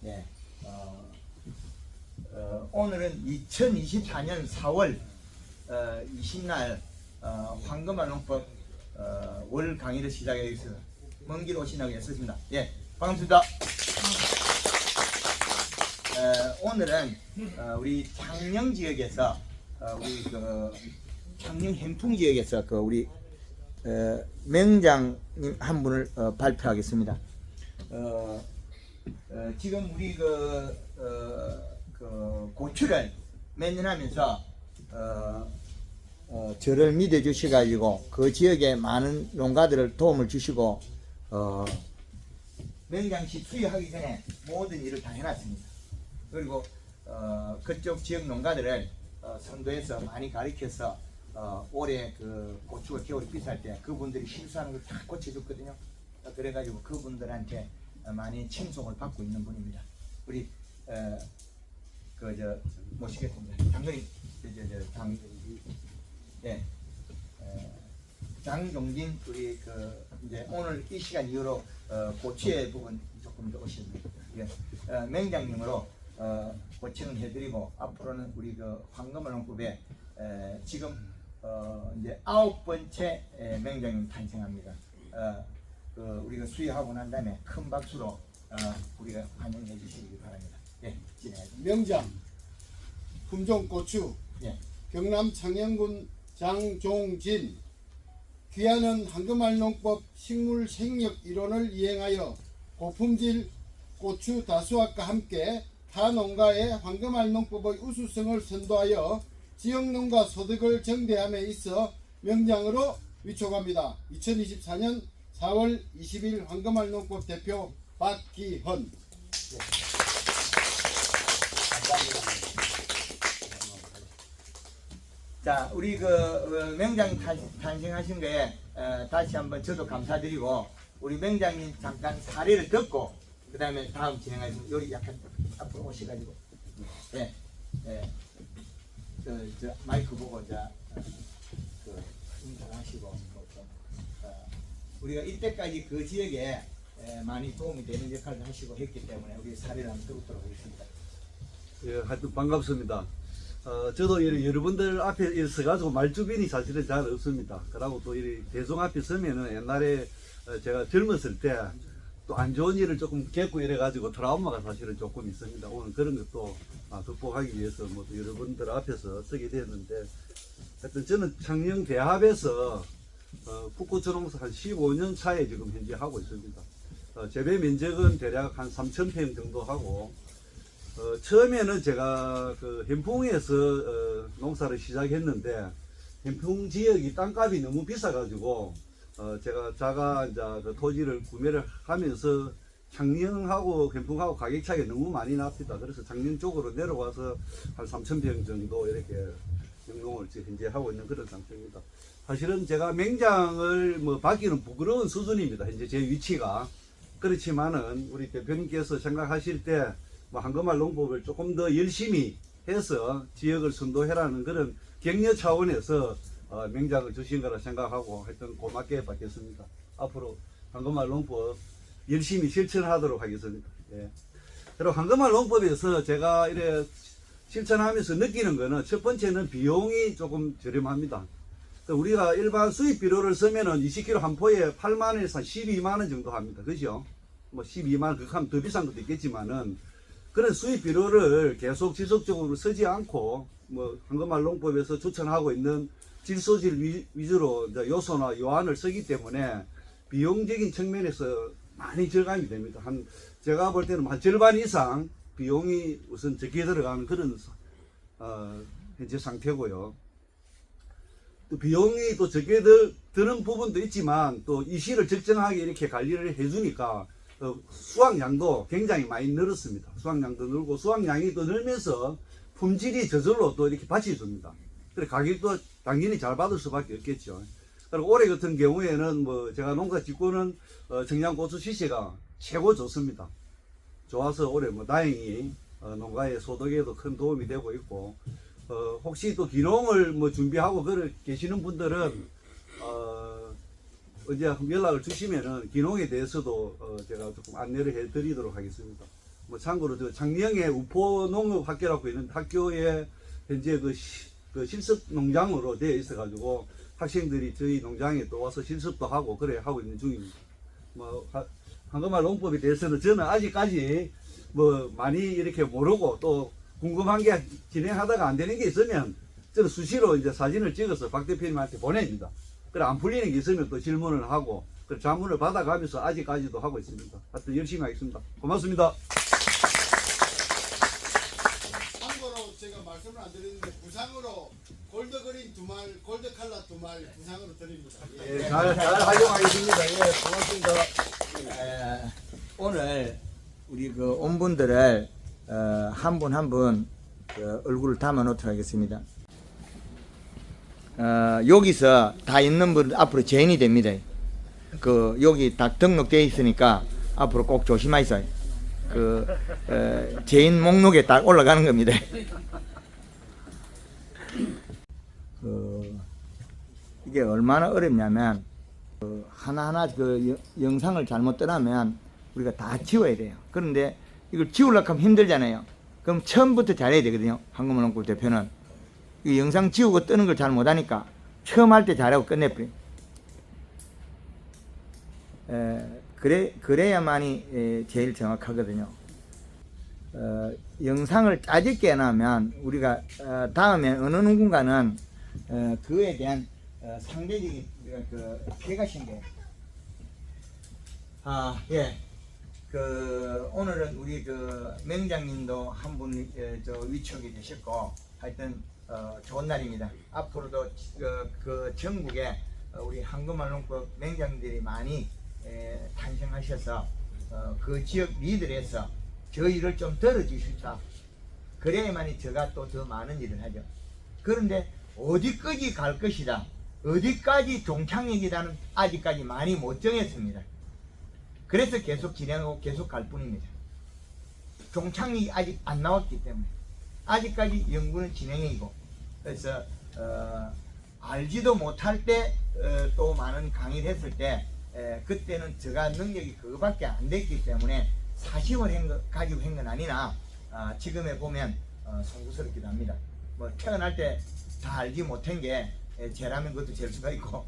예. 오늘은 2024년 4월 20날 황금알농법 월 강의를 시작하기 위해서 먼 길 오시라고 했습니다. 예, 반갑습니다. 오늘은 우리 창녕 지역에서 우리 그 창녕 행풍 지역에서 그 우리 맹장님 한 분을 발표하겠습니다. 지금 우리 그 고추를 매년하면서 저를 믿어 주셔가지고 그 지역에 많은 농가들을 도움을 주시고 맹장시 수여하기 전에 모든 일을 다 해놨습니다. 그리고 그쪽 지역 농가들을 선도해서 많이 가르쳐서 올해 그 고추가 겨울에 비쌀 때 그분들이 실수하는 걸 다 고쳐줬거든요. 그래가지고 그분들한테 많이 칭송을 받고 있는 분입니다. 우리 모시겠습니다. 장관님, 장종진 우리 이제 오늘 이 시간 이후로 고추의 부분 조금 더 오십니다. 맹장님으로 고칭을 해드리고 앞으로는 우리 그 황금알농법에 지금 이제 9번째 맹장님 탄생합니다. 우리가 수여하고 난 다음에 큰 박수로 우리가 환영해 주시기 바랍니다. 예, 진행하겠습니다. 명장 품종고추 예. 경남 창녕군 장종진 귀하는 황금알농법 식물 생력 이론을 이행하여 고품질 고추 다수학과 함께 타 농가의 황금알농법의 우수성을 선도하여 지역농가 소득을 증대함에 있어 명장으로 위촉합니다. 2024년 4월 20일 황금알농법 대표 박기헌. 자, 우리 맹장 탄생하신 거에 다시 한번 저도 감사드리고 우리 맹장님 잠깐 사례를 듣고 그 다음에 다음 진행하시면 여기 약간 앞으로 오셔가지고 저 마이크 보고 인사하시고 우리가 이때까지 그 지역에 많이 도움이 되는 역할을 하시고 했기 때문에 우리 사례를 한번 들어보도록 하겠습니다. 예, 하여튼 반갑습니다. 저도 여러분들 앞에 서가지고 말주변이 사실은 잘 없습니다. 그러고 또 이 대중 앞에 서면은 옛날에 제가 젊었을 때 또 안 좋은 일을 조금 겪고 이래가지고 트라우마가 사실은 조금 있습니다. 오늘 그런 것도 극복하기 위해서 뭐 여러분들 앞에서 서게 되었는데 하여튼 저는 창녕대합에서 풋고추농사 한 15년 차에 지금 현재 하고 있습니다. 재배 면적은 대략 한 3,000평 정도 하고 처음에는 제가 그 현풍에서 농사를 시작했는데 현풍 지역이 땅값이 너무 비싸가지고 제가 이제 그 토지를 구매를 하면서 창녕하고 현풍하고 가격 차이가 너무 많이 납니다. 그래서 창녕 쪽으로 내려와서 한 3,000평 정도 이렇게 영농을 현재 하고 있는 그런 상태입니다. 사실은 제가 맹장을 뭐 받기는 부끄러운 수준입니다. 현재 제 위치가. 그렇지만은 우리 대표님께서 생각하실 때 뭐 황금알농법을 조금 더 열심히 해서 지역을 선도해라는 그런 격려 차원에서 맹장을 주신 거라 생각하고 하여튼 고맙게 받겠습니다. 앞으로 황금알농법 열심히 실천하도록 하겠습니다. 예. 그리고 황금알농법에서 제가 이래 실천하면서 느끼는 거는 첫 번째는 비용이 조금 저렴합니다. 우리가 일반 수입 비료를 쓰면은 20kg 한 포에 8만원에서 한 12만원 정도 합니다. 그죠? 뭐 12만원 극하면 더 비싼 것도 있겠지만은 그런 수입 비료를 계속 지속적으로 쓰지 않고 뭐 황금알농법에서 추천하고 있는 질소질 위주로 이제 요소나 요안을 쓰기 때문에 비용적인 측면에서 많이 절감이 됩니다. 제가 볼 때는 한 절반 이상 비용이 우선 적게 들어가는 그런 현재 상태고요. 또 비용이 또 적게 드는 부분도 있지만 또 이시를 적정하게 이렇게 관리를 해주니까 수확량도 굉장히 많이 늘었습니다. 수확량도 늘고 수확량이 또 늘면서 품질이 저절로 또 이렇게 받쳐줍니다. 그래 가격도 당연히 잘 받을 수밖에 없겠죠. 그리고 올해 같은 경우에는 뭐 제가 농사 짓고는 청양고추 시세가 최고 좋습니다. 좋아서 올해 뭐 다행히 농가의 소득에도 큰 도움이 되고 있고 혹시 또 기농을 뭐 준비하고 계시는 분들은 언제 연락을 주시면은 기농에 대해서도 제가 조금 안내를 해 드리도록 하겠습니다. 뭐 참고로 저 창녕에 우포농업학교라고 있는 학교에 현재 그 실습 농장으로 되어 있어가지고 학생들이 저희 농장에 또 와서 실습도 하고 그래 하고 있는 중입니다. 뭐 한국말 농법에 대해서는 저는 아직까지 뭐 많이 이렇게 모르고 또 궁금한 게 진행하다가 안 되는 게 있으면 저는 수시로 이제 사진을 찍어서 박 대표님한테 보냅니다. 그래 안 풀리는 게 있으면 또 질문을 하고 그 자문을 받아가면서 아직까지도 하고 있습니다. 하여튼 열심히 하겠습니다. 고맙습니다. 참고로 제가 말씀을 안 드렸는데 부상으로 골드그린 2말, 골드칼라 2말 부상으로 드립니다. 예. 예, 잘 활용하겠습니다. 예, 고맙습니다. 오늘 우리 그 온 분들을 한 분 한 분 얼굴을 담아 놓도록 하겠습니다. 여기서 다 있는 분 앞으로 제인이 됩니다. 그 여기 다 등록되어 있으니까 앞으로 꼭 조심하세요. 그 제인 목록에 딱 올라가는 겁니다. 이게 얼마나 어렵냐면 하나하나 그 영상을 잘못 떠나면 우리가 다 지워야 돼요. 그런데 이걸 지우려고 하면 힘들잖아요. 그럼 처음부터 잘해야 되거든요. 한국말 농구 대표는 이 영상 지우고 뜨는 걸 잘 못하니까 처음 할 때 잘하고 끝내버려요. 그래야만이 제일 정확하거든요. 영상을 짜집게 해놓으면 우리가 다음에 어느 누군가는 그에 대한 상대적인 그 피해가 생겨요. 예. 오늘은 우리 그 맹장님도 한 분 위촉이 되셨고 하여튼 좋은 날입니다. 앞으로도 그 전국에 우리 한국말 농법 맹장님들이 많이 탄생하셔서 그 지역 리더에서 저 일을 좀 들어주십사. 그래야만이 제가 또 더 많은 일을 하죠. 그런데 어디까지 갈 것이다, 어디까지 종착역이라는 아직까지 많이 못 정했습니다. 그래서 계속 진행하고 계속 갈 뿐입니다. 종착역이 아직 안 나왔기 때문에 아직까지 연구는 진행이고, 그래서 알지도 못할 때 또 많은 강의를 했을 때 그때는 제가 능력이 그거밖에 안 됐기 때문에 사심을 가지고 한 건 아니나 지금에 보면 송구스럽기도 합니다. 뭐 태어날 때 다 알지 못한 게 죄라면 그것도 잴 수가 있고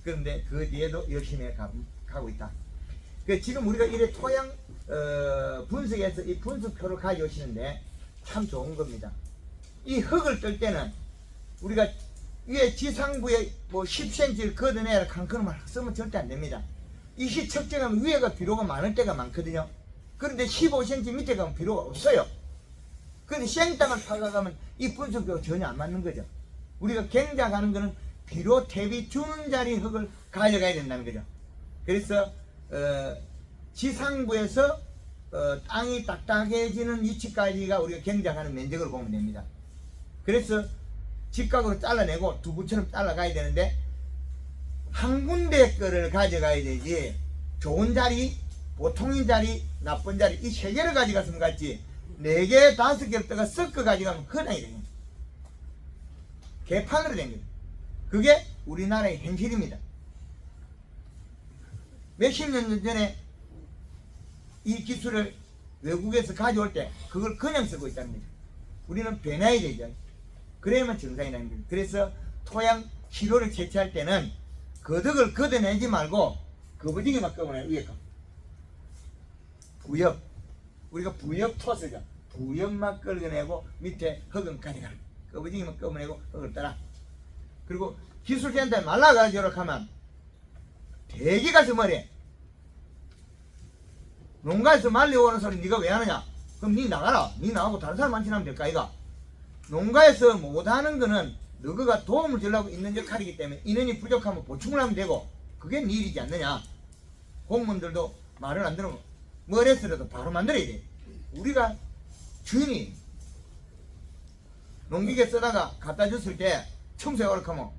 그런데 그 뒤에도 열심히 가고 있다. 지금 우리가 이래 토양 분석해서 이 분석표를 가져오시는데 참 좋은 겁니다. 이 흙을 뜰 때는 우리가 위에 지상부에 뭐 10cm를 걷어내야 칸크는 말 쓰면 절대 안 됩니다. 이시 측정하면 위에가 비료가 많을 때가 많거든요. 그런데 15cm 밑에 가면 비료가 없어요. 그런데 생땅을 파가가면 이 분석표가 전혀 안 맞는 거죠. 우리가 경작하는 거는 비료 대비 주는 자리 흙을 가져가야 된다는 거죠. 그래서 지상부에서 땅이 딱딱해지는 위치까지가 우리가 경작하는 면적을 보면 됩니다. 그래서 직각으로 잘라내고 두부처럼 잘라가야 되는데 한 군데 거를 가져가야 되지, 좋은 자리, 보통인 자리, 나쁜 자리 이 세 개를 가져갔으면 같지 4개, 5개를 떠가 섞어 가져가면 흔하게 됩니다. 개판으로 된 거예요. 그게 우리나라의 현실입니다. 몇십 년 전에 이 기술을 외국에서 가져올 때 그걸 그냥 쓰고 있다는 거죠. 우리는 변해야 되죠. 그래야만 정상이 나는 거죠. 그래서 토양 시료를 채취할 때는 거덕을 걷어내지 말고 거부지기만 끄면 위에 거. 부엽. 우리가 부엽 토스죠. 부엽만 긁어내고 밑에 흙은 가져가라. 거부지기만 끄어내고 흙을 떠라. 그리고 기술센터에 말라가지고 하면 대기 가서 뭐래? 농가에서 말려오는 소리 네가 왜 하느냐? 그럼 니 나가라. 니 나가고 다른 사람 만지면 될까 이가? 농가에서 못하는 거는 너가 도움을 주려고 있는 역할이기 때문에 인원이 부족하면 보충을 하면 되고 그게 네 일이지 않느냐. 공무원들도 말을 안 들으면 뭘 했으라도 바로 만들어야 돼. 우리가 주인이 농기계 쓰다가 갖다 줬을 때 청소해 오라고 하면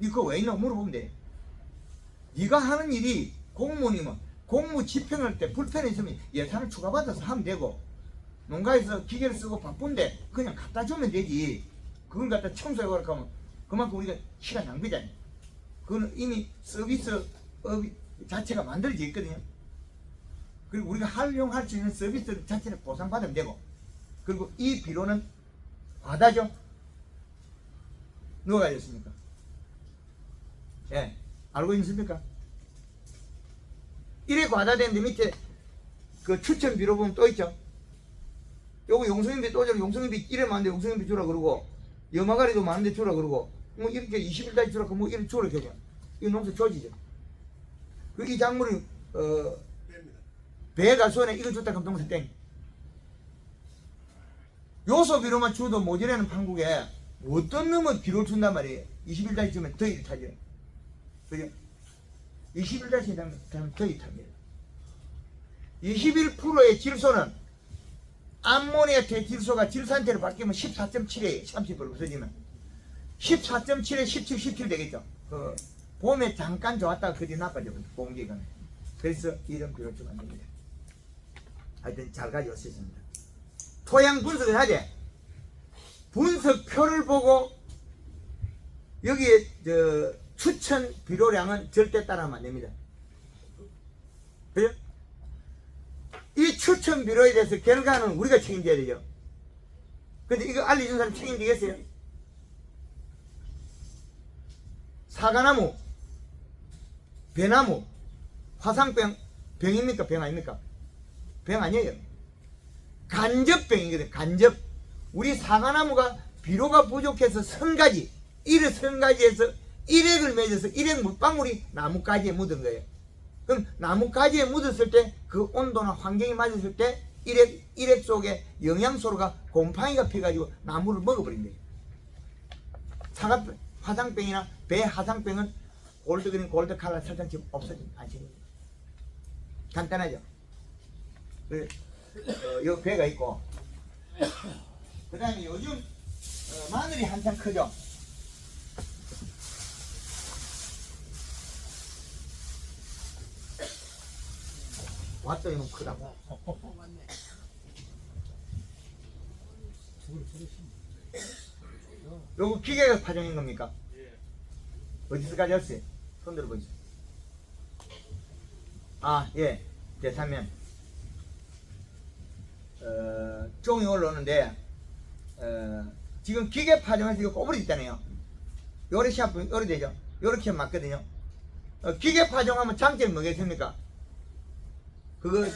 니 그거 왜 있나 물어보면 돼. 네가 하는 일이 공무원이면 공무 집행할 때 불편이 있으면 예산을 추가받아서 하면 되고, 농가에서 기계를 쓰고 바쁜데 그냥 갖다 주면 되지. 그걸 갖다 청소해 오라고 하면 그만큼 우리가 시간 낭비잖아요. 그거는 이미 서비스업 자체가 만들어져 있거든요. 그리고 우리가 활용할 수 있는 서비스 자체를 보상받으면 되고, 그리고 이 비료는 과다죠. 누가 가졌습니까? 예, 알고 있습니까? 이래 과다되는데 밑에 그 추천 비료 보면 또 있죠. 요거 용성인비 또 줘. 용성인비 이래 많은데 용성인비 주라 그러고, 염화가리도 많은데 주라 그러고, 뭐 이렇게 20일까지 주라 그러고 뭐 이렇게 주라 그러죠. 이 농사 조지죠. 그 이 작물이 배가 손에 이거 줬다 그럼 농사 땡. 요소 비료만 줘도 모자라는 판국에 어떤 놈은 비료를 준단 말이에요. 20일까지 주면 더 이리 타죠. 그죠? 21-1 되면 더 이리 탑니다. 21%의 질소는 암모니아트의 질소가 질산태로 바뀌면 14.7에 30% 없어지면 14.7에 17, 17 되겠죠. 그 봄에 잠깐 좋았다가 그뒤 나빠져 공기가. 그래서 이런 비료를 주면 안 됩니다. 하여튼 잘 가져오셨습니다. 토양 분석을 하지. 분석표를 보고 여기에 추천 비료량은 절대 따라하면 안 됩니다. 그죠? 이 추천 비료에 대해서 결과는 우리가 책임져야 되죠. 근데 이거 알려준 사람 책임지겠어요? 사과나무, 배나무, 화상병, 병입니까? 병 아닙니까? 병 아니에요. 간접병이거든. 간접. 우리 사과나무가 비료가 부족해서 선가지, 이래 선가지에서 일액을 맺어서 일액 물방울이 나뭇가지에 묻은 거예요. 그럼 나뭇가지에 묻었을 때 그 온도나 환경이 맞았을 때 일액 속에 영양소가 곰팡이가 피가지고 나무를 먹어버린대요. 사과병, 화상병이나 배 화상병은 골드그린, 골드칼라 설탕집 없어지면 안 생깁니다. 간단하죠. 여기 배가 있고, 그 다음에 요즘 마늘이 한창 크죠. 왔더니 너무 크다고. 요거 기계가 파종인 겁니까? 어디서 가져왔어요? 손 들어보세요. 아, 예. 대사면 종이 올라오는데 지금 기계 파종해서 이거 꼬부리 있잖아요. 요래 샤프 요래 되죠. 요렇게 맞거든요. 기계 파종하면 장점이 뭐겠습니까? 그거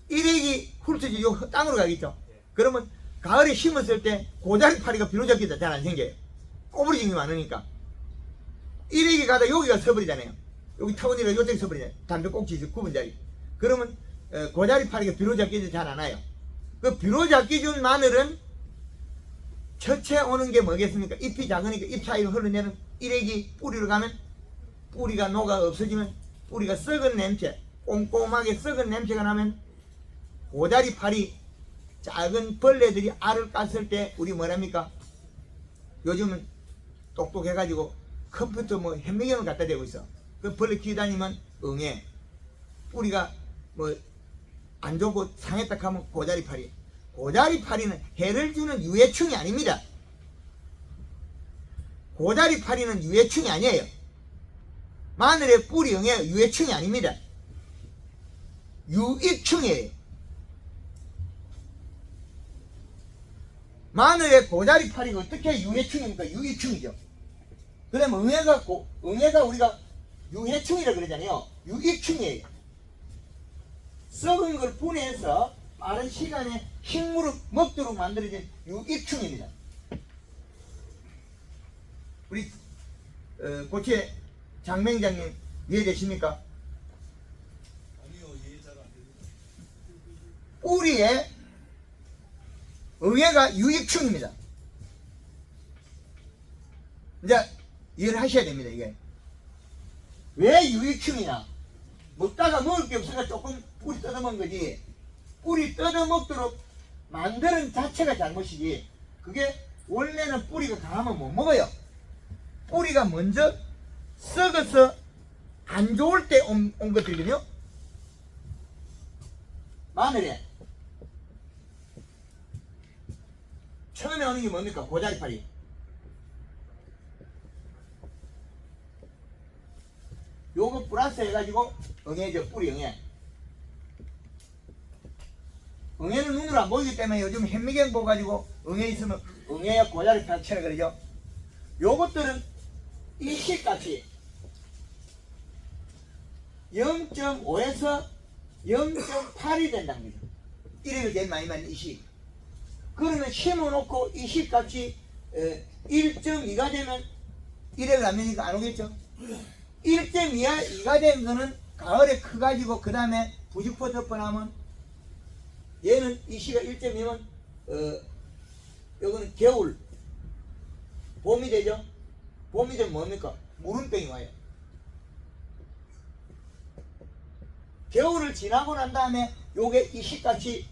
일액이 훑어지 요 땅으로 가겠죠. 그러면 가을에 심었을 때 고자리 파리가 비로잡기도 잘 안 생겨요. 꼬부리증이 많으니까. 일액이 가다 여기가 서버리잖아요. 여기 타원이가 요쪽에 서버리잖아요. 담배 꼭지 굽은 자리. 그러면 고자리 파리가 비로잡기도 잘 안 와요. 그 비로잡기 준 마늘은 첫째 오는 게 뭐겠습니까? 잎이 작으니까 잎 사이로 흘러내는 일액이 뿌리로 가면 뿌리가 녹아 없어지면 뿌리가 썩은 냄새, 꼼꼼하게 썩은 냄새가 나면 고자리 파리 작은 벌레들이 알을 깠을 때 우리 뭐랍니까? 요즘은 똑똑해가지고 컴퓨터 뭐 현미경을 갖다 대고 있어. 그 벌레 키우다니면 응애, 뿌리가 뭐 안 좋고 상했다 하면 고자리 파리. 고자리 파리는 해를 주는 유해충이 아닙니다. 고자리 파리는 유해충이 아니에요. 마늘의 뿌리 응애 유해충이 아닙니다. 유익충이에요. 마늘의 고자리 파리가 어떻게 유해충입니까? 유익충이죠. 그러면 응애가 우리가 유해충이라 그러잖아요. 유익충이에요. 썩은 걸 분해해서 빠른 시간에 식물을 먹도록 만들어진 유익충입니다. 우리 고체 장맹장님 이해되십니까? 아니요, 이해 잘 안 됩니다. 뿌리에 응애가 유익충입니다. 이제 이해를 하셔야 됩니다. 이게 왜 유익충이냐? 먹다가 먹을 게 없으니까 조금 뿌리 뜯어먹은 거지. 뿌리 뜯어먹도록 만드는 자체가 잘못이지. 그게 원래는 뿌리가 강하면 못 먹어요. 뿌리가 먼저 썩어서 안 좋을 때 온 것들이거든요. 마늘에 처음에 오는 게 뭡니까? 고자리파리. 요거 플러스 해가지고 응애죠. 뿌리 응애. 얼굴 안 보이기 때문에 요즘 현미경 보가지고 응애 있으면 응애야 고자리 펼쳐라 그러죠. 요것들은 이식같이 0.5에서 0.8이 된다는 거죠. 이래가 제일 많이 맞는 이식. 그러면 심어놓고 이식같이 1.2가 되면 이래가 안 되니까 안 오겠죠. 1.2가 된 거는 가을에 커가지고 그 다음에 부직포 덮어나면 얘는 이시가 1.2면 요거는 겨울 봄이 되죠. 봄이 되면 뭡니까? 무름병이 와요. 겨울을 지나고 난 다음에 요게 이식같이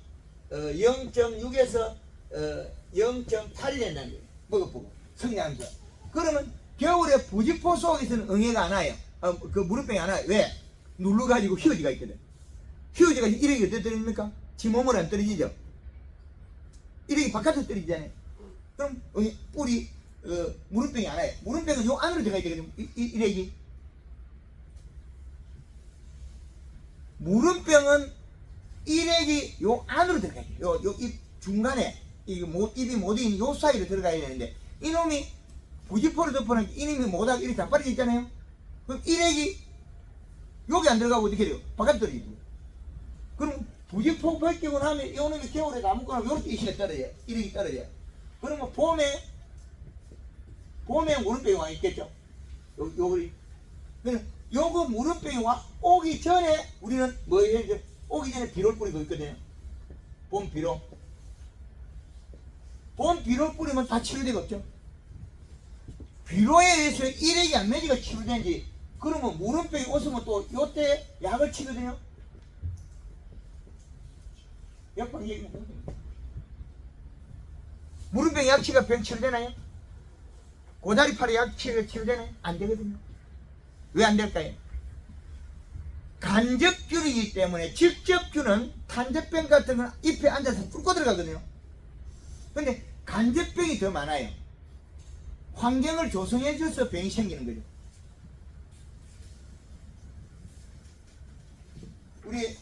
0.6에서 0.8이 된다는 거예요. 먹어보고 성장하면서. 그러면 겨울에 부직포 속에서는 응애가 안 와요. 그 무릎병이 안 와요. 왜? 눌러가지고 휴지가 있거든. 휴지가 이렇게 어떻게 떨어집니까? 지 몸으로 안 떨어지죠. 이렇게 바깥으로 떨어지잖아요. 그럼 뿌리 무릎병이 안 와요. 무릎병은 요 안으로 들어가야 되거든요. 이래기. 무릎병은 이래기 요 안으로 들어가야 돼요. 요 입 중간에 입이 못 있는 요 사이로 들어가야 되는데 이놈이 부직포를 덮어놓은 이놈이 못하고 이렇게 자빠져 있잖아요. 그럼 이래기 여기 안 들어가고 어떻게 돼요? 바깥 떨어지고. 그럼 부직포 벗기고 나면 이 놈이 겨울에 다 묶고 나면 요렇게 이시가 떨어져요. 이렇게 떨어져요. 그러면 봄에 무릎병이 와 있겠죠. 요거리. 요거 무릎병이 오기 전에 우리는 뭐 해야 돼? 오기 전에 비료를 뿌리고 있거든요. 봄 비료. 봄 비료를 뿌리면 다 치료되가 없죠. 비료에 의해서 일액이 안 매지가 치료되는지 그러면 무릎병이 오시면 또 요때 약을 치거든요. 약방 얘기 무릎병 약치가 병 치료되나요? 고다리팔에 약 치료되나요? 안 되거든요. 왜 안 될까요? 간접균이기 때문에 직접균은 탄저병 같은 건 잎에 앉아서 뚫고 들어가거든요. 근데 간접병이 더 많아요. 환경을 조성해줘서 병이 생기는 거죠. 우리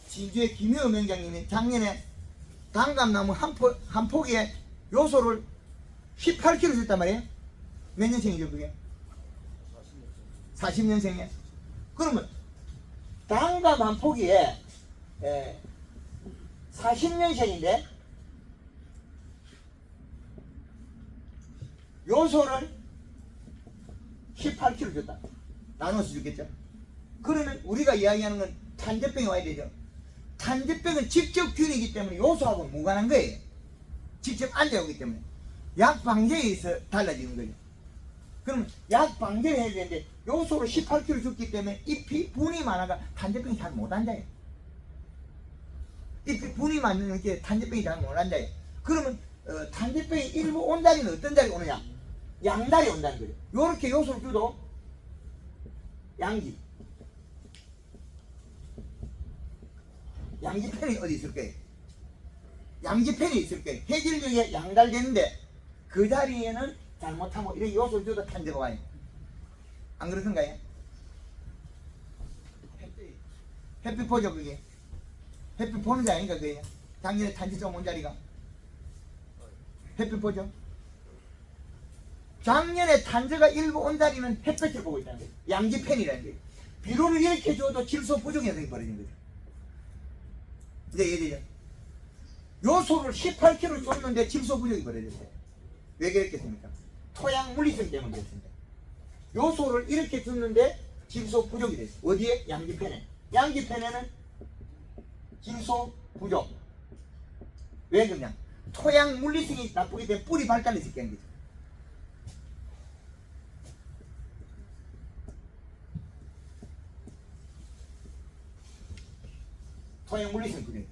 진주의 김효 명장님이 작년에 단감나무 한 포기에 요소를 18kg 줬단 말이에요. 몇 년생이죠 그게? 40년생이에요. 그러면 단감 한 포기에 40년생인데 요소를 18kg 줬다. 나눠서 주겠죠. 그러면 우리가 이야기하는 건 탄저병이 와야 되죠. 탄저병은 직접 균이기 때문에 요소하고는 무관한 거예요. 직접 앉아오기 때문에. 약 방제에 있어 달라지는 거죠. 그러면 약 방제를 해야 되는데 요소를 18kg 줬기 때문에 잎이 분이 많아가 탄저병이 잘 못 앉아요. 잎이 분이 많으니까 탄저병이 잘 못 앉아요. 그러면 탄저병이 일부 온다리는 어떤 자리 오느냐? 양다리 온다는 거죠. 요렇게 요소를 줘도 양지펜이 어디 있을 거예요? 양지펜이 있을 거예요. 해질녘에 양달 되는데 그 자리에는 잘못하면 이렇게 요소를 줘도 탄저가 와요. 안 그렇던가요? 햇빛 보죠 그게. 햇빛 보는 자리 아닌가 그게. 작년에 탄저 좀 온 자리가. 햇빛 보죠. 작년에 탄저가 일부 온 자리는 햇빛을 보고 있다는 거예요. 양지펜이라는 거예요. 비료를 이렇게 줘도 질소 부족 현상이 벌어진 거죠. 이제 이해되죠? 요소를 18kg 줬는데 질소 부족이 벌어졌어요. 왜 그랬겠습니까? 토양 물리성 때문에 그랬습니다. 요소를 이렇게 줬는데 질소 부족이 됐어요. 어디에? 양지펜에. 양지펜에는 질소 부족. 왜 그러냐? 토양 물리성이 나쁘기 때문에 뿌리 발달이 있게 한 거죠. 토양 물리성이 부족해.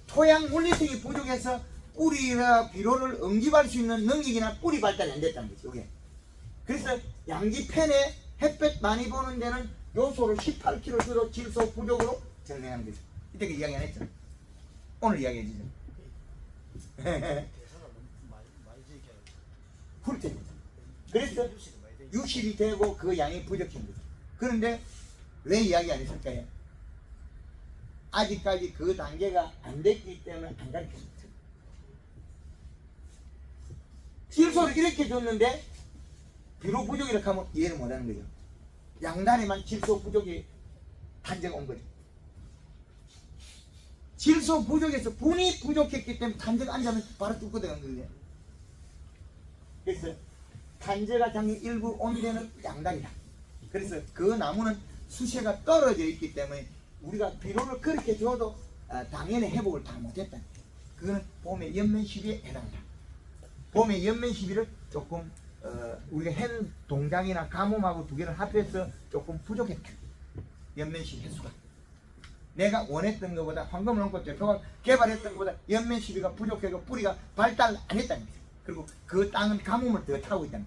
토양 물리성이 부족해서 뿌리나 비료를 응집할 수 있는 능력이나 뿌리 발달이 안 됐다는 거죠. 이게. 그래서 양지펜에 햇볕 많이 보는 데는 요소를 18kg 줘도 질소 부족으로 정리하는 거죠. 이때 그 이야기 안 했죠? 오늘 이야기 해주죠. 훑어요. 그래서 유실이 되고 그 양이 부족한 거죠. 그런데 왜 이야기 안 했을까요? 아직까지 그 단계가 안 됐기 때문에 안 가르쳤어요. 질소를 이렇게 줬는데 비료 부족이라고 하면 이해를 못하는 거죠. 양단에만 질소 부족이 탄저가 온 거죠. 질소 부족에서 분이 부족했기 때문에 탄저가 앉으면 바로 뚝 들어간 거예요. 그래서 탄저가 장기 일부 온 데는 양단이다. 그래서 그 나무는 수세가 떨어져 있기 때문에 우리가 비료를 그렇게 줘도 당연히 회복을 다 못했다. 그거는 봄의 연면 시비에 해당한다. 봄의 연면 시비를 조금 우리가 hen 동장이나 가뭄하고 두 개를 합해서 조금 부족했다. 연면 시비 횟수가 내가 원했던 것보다 황금농꽃 대표가 개발했던 것보다 연면 시비가 부족해서 뿌리가 발달 안 했다는 거죠. 그리고 그 땅은 가뭄을 더 타고 있다는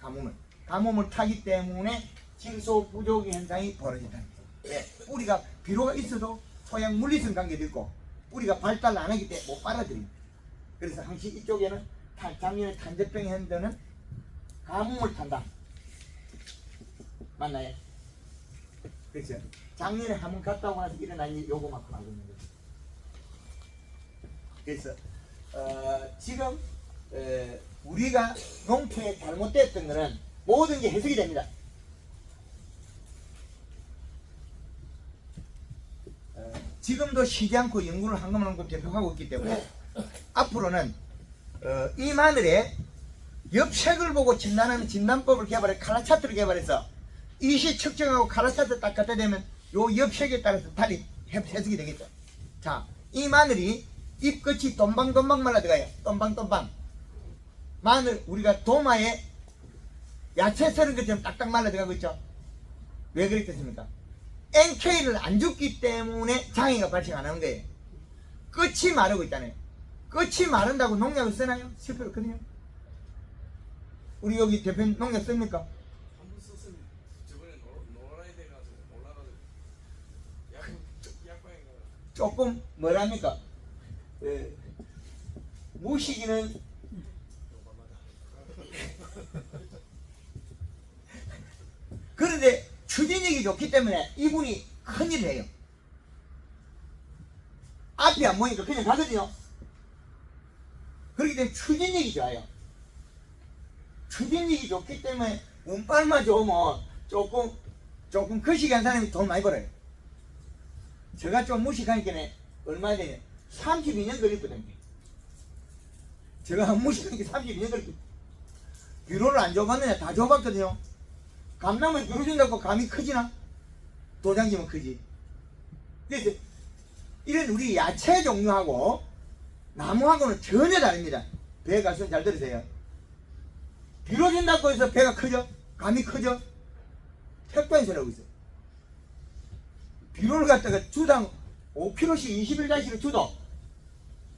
거죠. 가뭄을 타기 때문에 질소 부족 현상이 벌어진다는 거죠. 왜? 뿌리가 비료가 있어도 토양 물리성 관계도 있고 뿌리가 발달 안 하기 때문에 못 빨아들입니다. 그래서 항시 이쪽에는 작년에 탄저병 현대는 가뭄을 탄다. 맞나요? 그렇죠. 작년에 한번 갔다 오고 나서 일어난 일 요거만큼 알고 있는 거죠. 그래서 지금 우리가 농토에 잘못됐던 거는 모든 게 해석이 됩니다. 지금도 쉬지 않고 연구를 한꺼번에 계속하고 있기 때문에 앞으로는 이 마늘에 엽색을 보고 진단하는 진단법을 개발해 칼라차트를 개발해서 이시 측정하고 칼라차트 딱 갖다 대면 요 엽색에 따라서 달리 해석이 되겠죠. 자, 이 마늘이 잎끝이 돈방돈방 말라 들어가요. 돈방돈방. 마늘 우리가 도마에 야채 썰은 것처럼 딱딱 말라 들어가고 있죠. 왜 그랬겠습니까? NK를 안 줬기 때문에 장애가 발생 안 하는 거예요. 끝이 마르고 있잖아요. 끝이 마른다고 농약을 쓰나요? 쓸 필요 없거든요. 우리 여기 대표님 농약 씁니까? 한번 썼습니다. 저번에 노라이 돼가지고 올라가지고 약방에 가. 조금 뭐랍니까? 무시기는 그런데 추진력이 좋기 때문에 이분이 큰일을 해요. 앞이 안 보니까 그냥 가거든요. 그렇기 때문에 추진력이 좋아요. 추진력이 좋기 때문에 운빨만 좋으면 조금 거시기한 사람이 돈 많이 벌어요. 제가 좀 무식하니까 얼마 전에 32년 걸렸거든요. 제가 무식하니까 32년 걸렸거든요. 비료를 안 줘봤느냐? 다 줘봤거든요. 감나무에 비료 준다고 감이 크지나? 도장지면 크지. 그래서 이런 우리 야채 종류하고 나무하고는 전혀 다릅니다. 배 가수는 잘 들으세요. 비료 준다고 해서 배가 크죠? 감이 크죠? 택배인 소리하고 있어요. 비료를 갖다가 주당 5kg씩 21단씩을 주도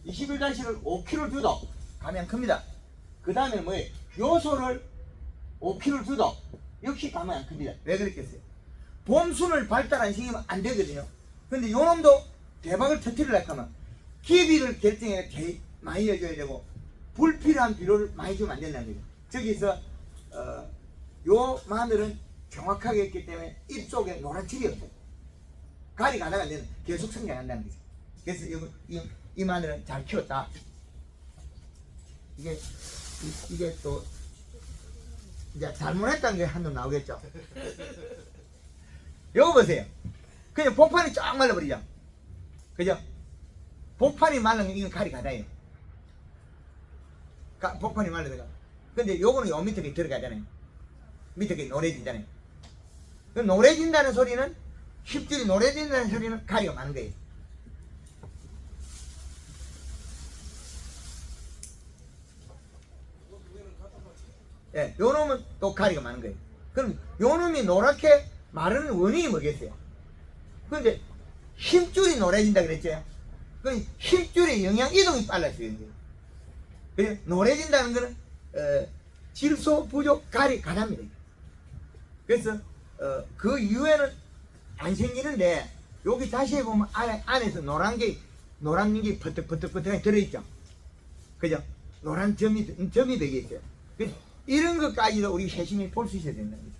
21단씩을 5kg 주도 감이 안 큽니다. 그 다음에는 뭐예요? 요소를 5kg 주도 역시 감이 안 큽니다. 왜 그랬겠어요? 봄순을 발달 안 시키면 안 되거든요. 근데 요놈도 대박을 터뜨리려고 하면 기비를 결정해 많이 해줘야 되고 불필요한 비료를 많이 주면 안 된다는 거죠. 저기서 요 마늘은 정확하게 했기 때문에 잎 속에 노란 칠이 없어요. 가리 가다가 안 되는 계속 성장한다는 거죠. 그래서 이 마늘은 잘 키웠다. 이게 또 이제 잘못했다는 게 한눈 나오겠죠. 요거 보세요. 그냥 복판이 쫙 말라버리죠. 그죠? 복판이 말라면 이건 가리 가다예요. 복판이 말라들어가. 근데 요거는 요 밑에 들어가잖아요. 밑에 노래진잖아요. 그 노래진다는 소리는 힙줄이 노래진다는 소리는 가리가 많은 거예요. 예, 요 놈은 또 가리가 많은 거예요. 그럼 요 놈이 노랗게 마르는 원인이 뭐겠어요? 그런데 힘줄이 노래진다 그랬죠? 그 힘줄의 영양 이동이 빨라져요. 그래서 노래진다는 거는 질소 부족 가리 가답니다. 그래서 그 이후에는 안 생기는데 여기 다시 해보면 안에서 노란 게 퍼뜩퍼뜩 들어있죠. 그죠? 노란 점이 되게 있어요. 이런 것까지도 우리 세심히 볼 수 있어야 된다는 거죠.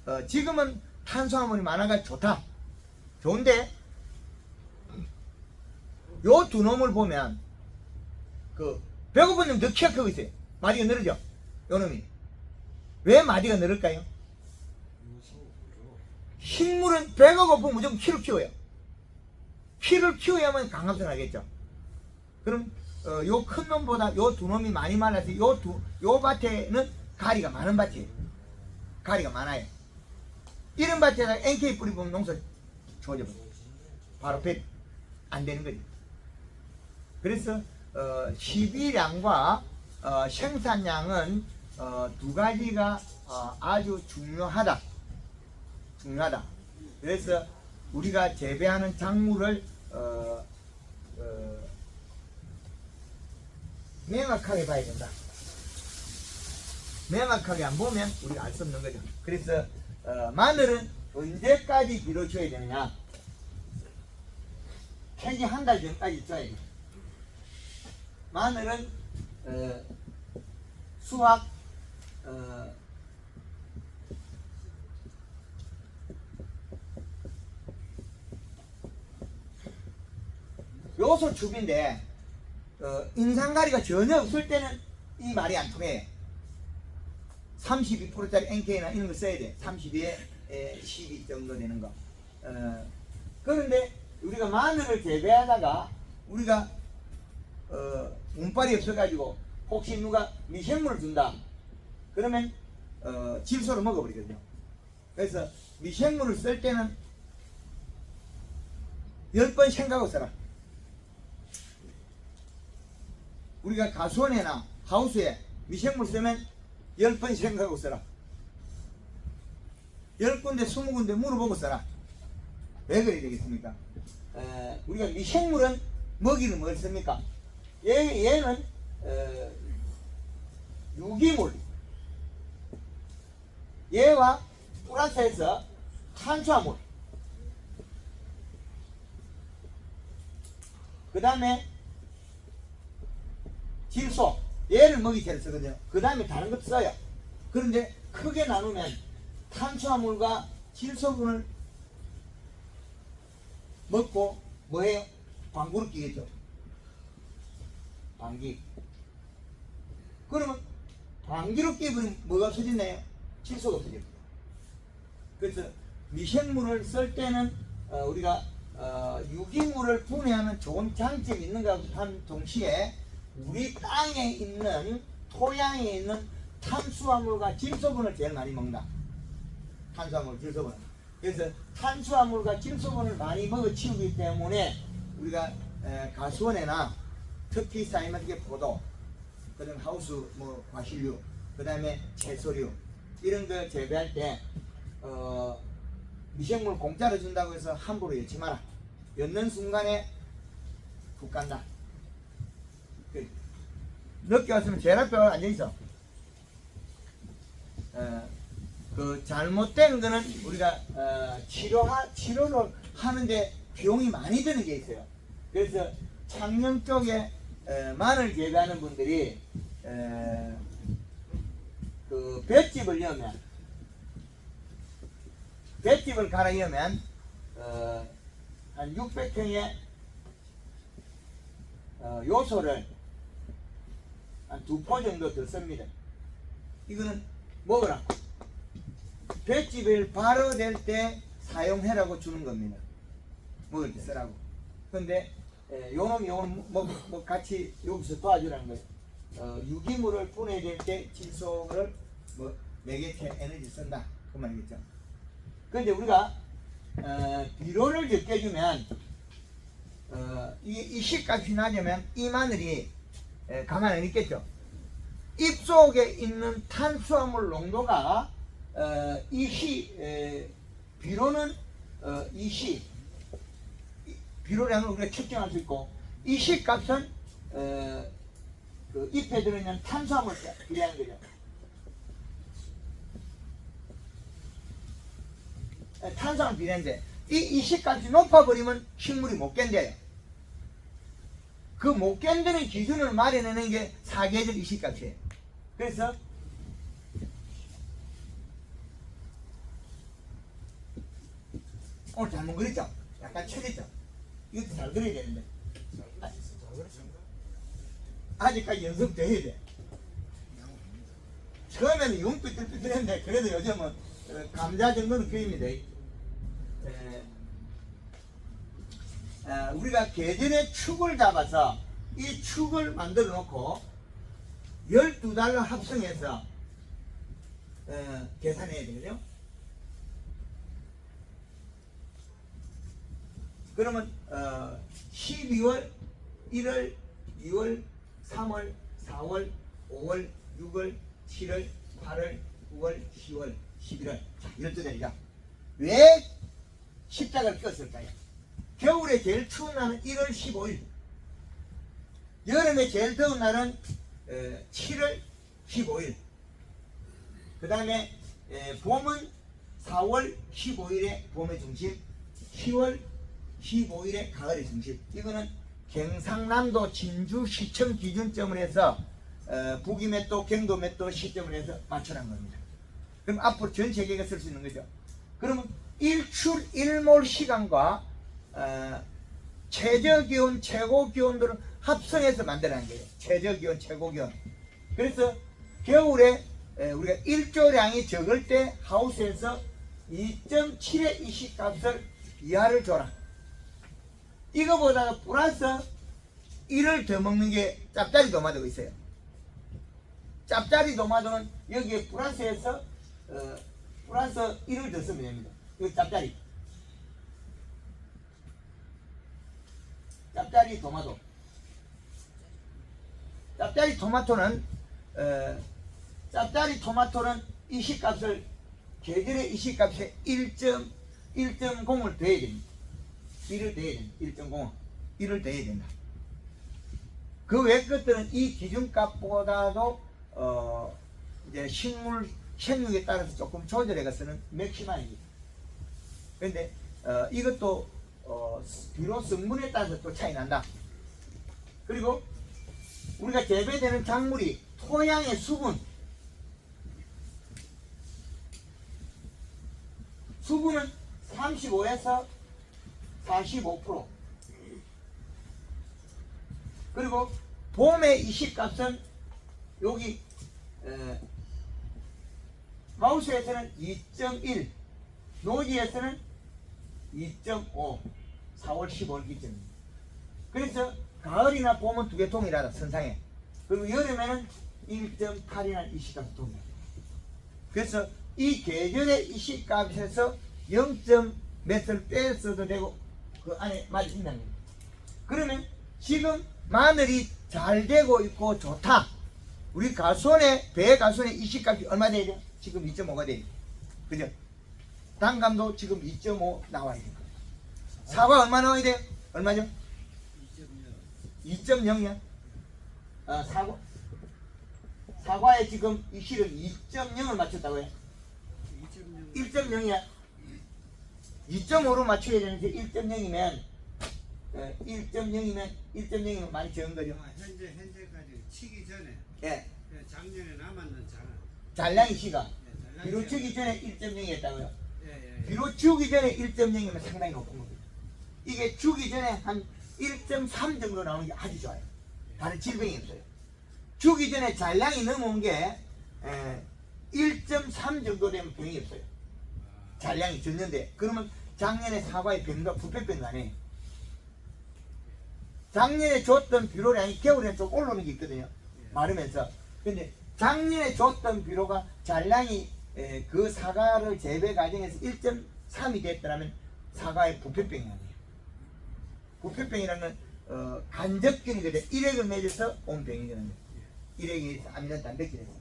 그래서 지금은 탄수화물이 많아가 좋다. 좋은데 요 두 놈을 보면 그 배고픈 놈 더 키가 크고 있어요. 마디가 늘어져. 요 놈이. 왜 마디가 늘을까요? 식물은 배가 고프면 무조건 키를 키워요. 키를 키워야만 강합선 하겠죠. 그럼 요 큰 놈보다 요 두 놈이 많이 말라서 요 밭에는 가리가 많은 밭이에요. 가리가 많아요. 이런 밭에다 NK 뿌리보면 농사 좋아져버려. 바로 배 안 되는 거지. 그래서 시비량과 생산량은 두 가지가 아주 중요하다. 그래서 우리가 재배하는 작물을 명확하게 봐야 된다. 명확하게 안 보면 우리가 알 수 없는 거죠. 그래서 마늘은 언제까지 비료 줘야 되느냐? 캐기 한 달 전까지 줘야 돼. 마늘은 수확 요소 축인데 인상가리가 전혀 없을 때는 이 말이 안 통해요. 32%짜리 NK나 이런 거 써야 돼. 32에 12 정도 되는 거. 그런데 우리가 마늘을 재배하다가 우리가 운빨이 없어가지고 혹시 누가 미생물을 준다 그러면 질소를 먹어버리거든요. 그래서 미생물을 쓸 때는 10번 생각하고 써라. 우리가 가수원에나 하우스에 미생물 쓰면 10번 생각하고 써라. 10군데 20군데 물어보고 써라. 왜 그래야 되겠습니까? 우리가 미생물은 먹이는 뭘 씁니까? 얘는 유기물, 얘와 플러스해서 탄수화물, 그 다음에 질소, 얘를 먹이채로 쓰거든요. 그 다음에 다른 것도 써요. 그런데 크게 나누면 탄수화물과 질소분을 먹고 뭐해요? 방구를 끼겠죠. 방귀. 그러면 방귀로 끼면 뭐가 없어졌나요? 질소가 없어집니다. 그래서 미생물을 쓸 때는 우리가 유기물을 분해하는 좋은 장점이 있는가 한 동시에 우리 땅에 있는 토양에 있는 탄수화물과 질소분을 제일 많이 먹는다. 탄수화물, 질소분. 그래서 탄수화물과 질소분을 많이 먹어 치우기 때문에 우리가 가수원에나 특히 사이마틱의 포도, 그다음 하우스 뭐 과실류, 그다음에 채소류 이런 거 재배할 때 미생물 공짜로 준다고 해서 함부로 엮지 마라. 엮는 순간에 푹 간다. 늦게 왔으면 제일 앞에 앉아있어. 그 잘못된 거는 우리가 치료를 하는데 비용이 많이 드는 게 있어요. 그래서 창녕 쪽에 마늘 재배하는 분들이 그 볏집을 여면 볏집을 갈아 여면 한 600평의 요소를 한 2포 정도 더 씁니다. 이거는 먹으라. 볏집을 발효될 때 사용해라고 주는 겁니다. 먹을 때 쓰라고. 근데 요놈 뭐 같이 여기서 도와주라는 거예요. 유기물을 분해될 때 질소를 뭐 매개체 에너지 쓴다. 그 말이겠죠. 근데 우리가 비료를 적게 주면 이 식값이 낮으면 이 마늘이 가만 안 있겠죠. 잎 속에 있는 탄수화물 농도가 비료는 비료량을 우리가 측정할 수 있고 이 식값은 그 잎에 들어있는 탄수화물 비례하는 거죠. 탄수화물 비례인데 이 식값이 높아버리면 식물이 못 견뎌요. 그 못 견디는 기준을 마련하는 게 사계절 이식값이에요. 그래서 오늘 잘못 그렸죠? 약간 쳐졌죠? 이것도 잘 그려야 되는데 아직까지 연습도 해야 돼. 처음에는 용 삐뚤삐뚤했는데 그래도 요즘은 감자 정도는 그입니다. 우리가 계절의 축을 잡아서 이 축을 만들어 놓고 12달러 합성해서 계산해야 되거든요. 그러면 12월, 1월, 2월, 3월, 4월, 5월, 6월, 7월, 8월, 9월, 10월, 11월. 자, 12달이죠. 왜 십자가를 꼈을까요? 겨울에 제일 추운 날은 1월 15일. 여름에 제일 더운 날은 7월 15일. 그 다음에 봄은 4월 15일에 봄의 중심, 10월 15일에 가을의 중심. 이거는 경상남도 진주시청 기준점을 해서 북이몇도 경도몇도 시점을 해서 맞춰놓은 겁니다. 그럼 앞으로 전 세계가 쓸 수 있는 거죠. 그러면 일출 일몰 시간과 최저기온 최고기온들을 합성해서 만들어낸 거예요. 최저기온 최고기온. 그래서 겨울에 우리가 일조량이 적을 때 하우스에서 2.7의 이식값을 이하를 줘라. 이거보다 플러스 1을 더 먹는 게 짭짜리 도마도가 있어요. 짭짜리 도마도는 여기에 플러스해서 플러스 1을 더 쓰면 됩니다. 이거 짭짜리. 짭짜리 토마토. 짭짜리 토마토는 짭짜리 토마토는 이식값을 계절의 이식값에 1.0을 더해야 됩니다. 1을 더해야 됩니다. 1.0. 1을 더해야 된다. 그 외 것들은 이 기준값보다도 이제 식물 생육에 따라서 조금 조절해가서는 맥시마입니다. 그런데 이것도 비료 성분에 따라서 또 차이 난다. 그리고 우리가 재배되는 작물이 토양의 수분은 35에서 45%. 그리고 봄의 이식값은 여기 마우스에서는 2.1, 노지에서는 2.5, 4월 15일 기점입니다. 그래서 가을이나 봄은 두 개 동일하다, 선상에. 그리고 여름에는 1.8이나 이식값이 동일하다. 그래서 이 계절의 이식값에서 0.몇을 뺐어도 되고 그 안에 말이 있다는 겁니다. 그러면 지금 마늘이 잘 되고 있고 좋다. 우리 가수원의 배 가수원의 이식값이 얼마 돼야 돼요? 지금 2.5가 돼요. 그죠? 단감도 지금 2.5 나와야 돼요. 사과 얼마 나와야 돼요? 얼마죠? 2.0이야. 사과에 지금 이식을 2.0을 맞췄다고요? 1.0이야. 2.5로 맞춰야 되는데 1.0이면 1.0이면 많이 적은 거죠. 현재까지 치기 전에 예. 작년에 남았는 잔량이 시가 비료 주기 전에 1.0이었다고요. 예. 비료 주기 전에 1.0이면 상당히 높은 겁니다. 이게 주기 전에 한 1.3 정도 나오는 게 아주 좋아요. 다른 질병이 없어요. 주기 전에 잔량이 넘어온 게 1.3 정도 되면 병이 없어요. 잔량이 졌는데 그러면 작년에 사과의 병과 부패병도 아니에요. 작년에 줬던 비료량이 겨울에는 좀 올라오는 게 있거든요. 마르면서. 근데 작년에 줬던 비료가 잔량이 그 사과를 재배 과정에서 1.3이 됐더라면 사과의 부패병이 아니에요. 부패병이라는 간접균이거든요. 일액을 맺어서 온 병이거든요. 일액이 아미노 단백질에서.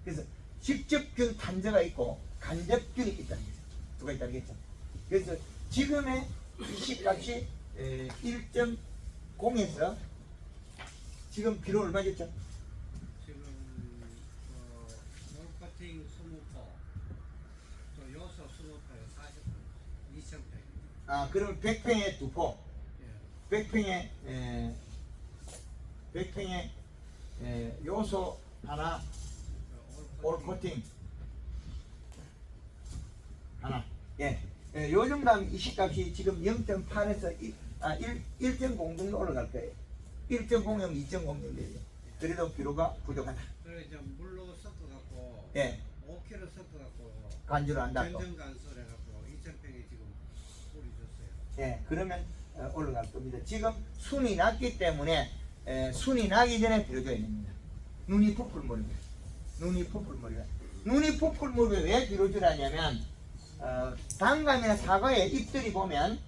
그래서 직접균 탄저가 있고 간접균이 있다는 거죠. 두 가지 다르겠죠. 그래서 지금의 이식값이 1.0에서 지금 비료 얼마 줬죠? 지금 몰커팅 20포, 또 요소 20포에 40%, 2,000평. 그러면 100평에 2포, 예. 100평에 요소 하나, 올코팅 하나. 예. 요 정도 하면 이식값이 지금 0.8에서 1.0 정도 올라갈 거예요. 1.0이면 2.0 정도 되죠. 그래도 비료가 부족하다. 그래 이제 물로 섞어갖고 예, 5kg 섞어갖고 간주를 한다고. 전정간수를 해갖고 2,000평에 지금 뿌리 줬어요. 예, 그러면 올라갈 겁니다. 지금 순이 났기 때문에 순이 나기 전에 비료줘야 됩니다. 눈이 포풀물이에요. 눈이 포풀물이에요. 눈이 포풀물을 왜 비료주라냐면 단감이나 사과의 잎들이 보면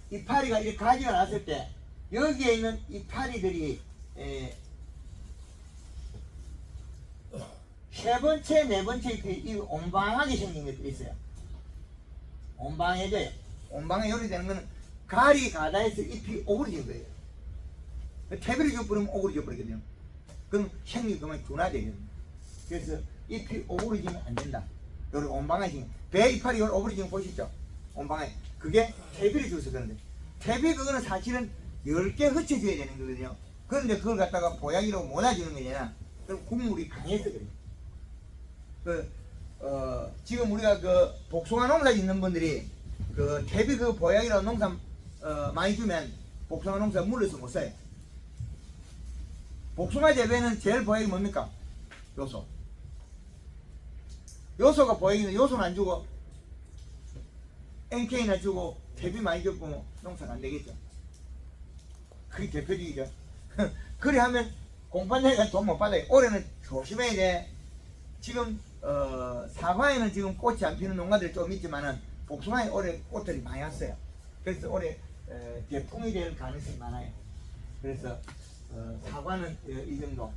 이파리가 이렇게 가지가 났을 때 여기에 있는 이파리들이 세 번째, 네 번째 잎이 온방하게 생긴 것들이 있어요. 온방해져요. 온방에 요리되는 거는 가리 가다에서 잎이 오그러진 거예요. 태비를 줘버리면 오그러져 버리거든요. 그럼 생리 그만 둔화되거든요. 그래서 잎이 오그러지면 안 된다. 요리 온방에 생긴 배 이파리 요리 오그러지는 거 보시죠. 온방에 그게 태비를 줘서 그런데 태비 그거는 사실은 10개 흩어져야 되는 거거든요. 그런데 그걸 갖다가 보약이라고 몰아주는 거냐? 그럼 국물이 강해서 그래요. 지금 우리가 그 복숭아 농사 짓는 분들이 그 태비 그 보약이라고 농사 많이 주면 복숭아 농사 물려서 못 사요. 복숭아 재배는 제일 보약이 뭡니까? 요소. 요소가 보약인데 요소는 안 주고 NK나 주고 태비 많이 줬고 뭐 농사가 안 되겠죠. 그게 대표적이죠. 그래 하면 공판내가 돈 못 받아요. 올해는 조심해야 돼. 지금 사과에는 지금 꽃이 안 피는 농가들이 좀 있지만은 복숭아에 올해 꽃들이 많이 왔어요. 그래서 올해 대풍이 될 가능성이 많아요. 그래서 사과는 이 정도.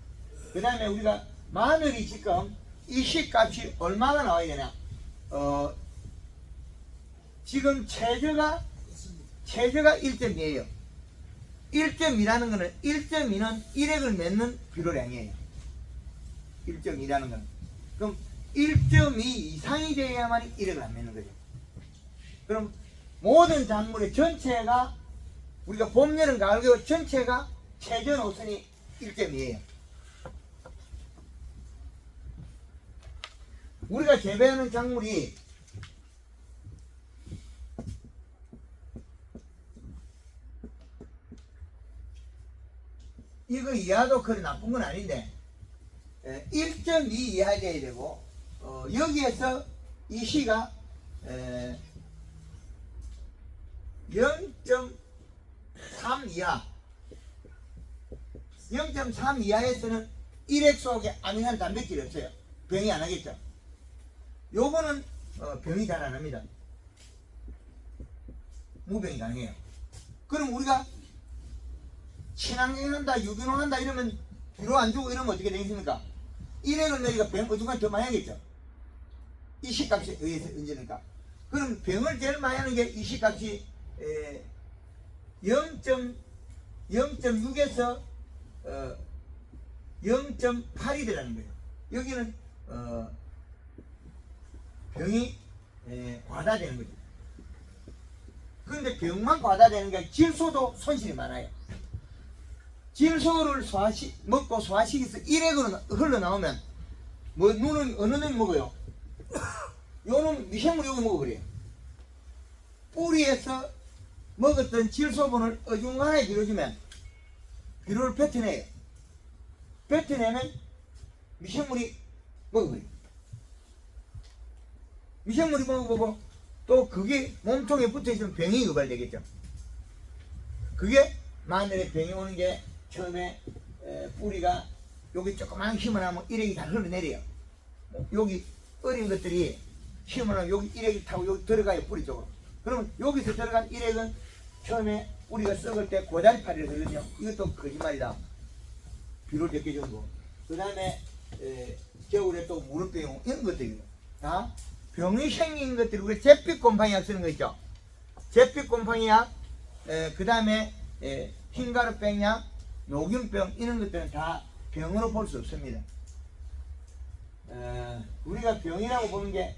그 다음에 우리가 마늘이 지금 이 시값이 얼마나 나와야 되냐? 지금 최저가 1.2예요. 1.2라는 거는 1.2는 1액을 맺는 비료량이에요. 1.2라는 거는. 그럼 1.2 이상이 돼야만 1액을 안 맺는 거죠. 그럼 모든 작물의 전체가 우리가 봄, 여름, 가을, 겨울 전체가 최저 노선이 1.2예요. 우리가 재배하는 작물이 이거 이하도 그리 나쁜 건 아닌데 1.2 이하 돼야 되고 여기에서 이 시가 0.3 이하 0.3 이하에서는 1액 속에 아미노산 단백질이 없어요. 병이 안 하겠죠. 요거는 병이 잘 안 합니다. 무병이 가능해요. 그럼 우리가 친환경 한다, 유기농 한다 이러면 비료 안 주고 이러면 어떻게 되겠습니까? 1액을 내니까 병 어중간 더 많이 하겠죠. 이 시값에 의해서 언제니까. 그럼 병을 제일 많이 하는 게 이 시값이 0.6에서 0.8이 되라는 거예요. 여기는 병이 과다되는 거죠. 그런데 병만 과다되는 게 질소도 손실이 많아요. 질소를 먹고 소화시켜서 1액으로 흘러나오면 뭐 눈은 어느 놈이 먹어요? 요놈 미생물이 여기 먹어버려요. 뿌리에서 먹었던 질소분을 어중간하게 빌어주면 비료를 뱉어내요. 뱉어내면 미생물이 먹어버려요. 미생물이 먹어보고 또 그게 몸통에 붙어있으면 병이 유발되겠죠. 그게 마늘에 병이 오는 게 처음에 뿌리가 여기 조그만 힘을 하면 일액이 다 흘러내려요. 여기 어린 것들이 힘을 하면 여기 일액이 타고 여기 들어가요. 뿌리 쪽으로. 그러면 여기서 들어간 일액은 처음에 우리가 썩을 때 고다리파리를 들거든요. 이것도 거짓말이다. 비료를 적게 주고 그 다음에 겨울에 또 무릎병 이런 것들이 다 병이 생긴 것들이 우리가 잿빛곰팡이약 쓰는 거 있죠. 잿빛곰팡이약 그 다음에 흰가루병약 녹균병 이런 것들은 다 병으로 볼 수 없습니다. 우리가 병이라고 보는 게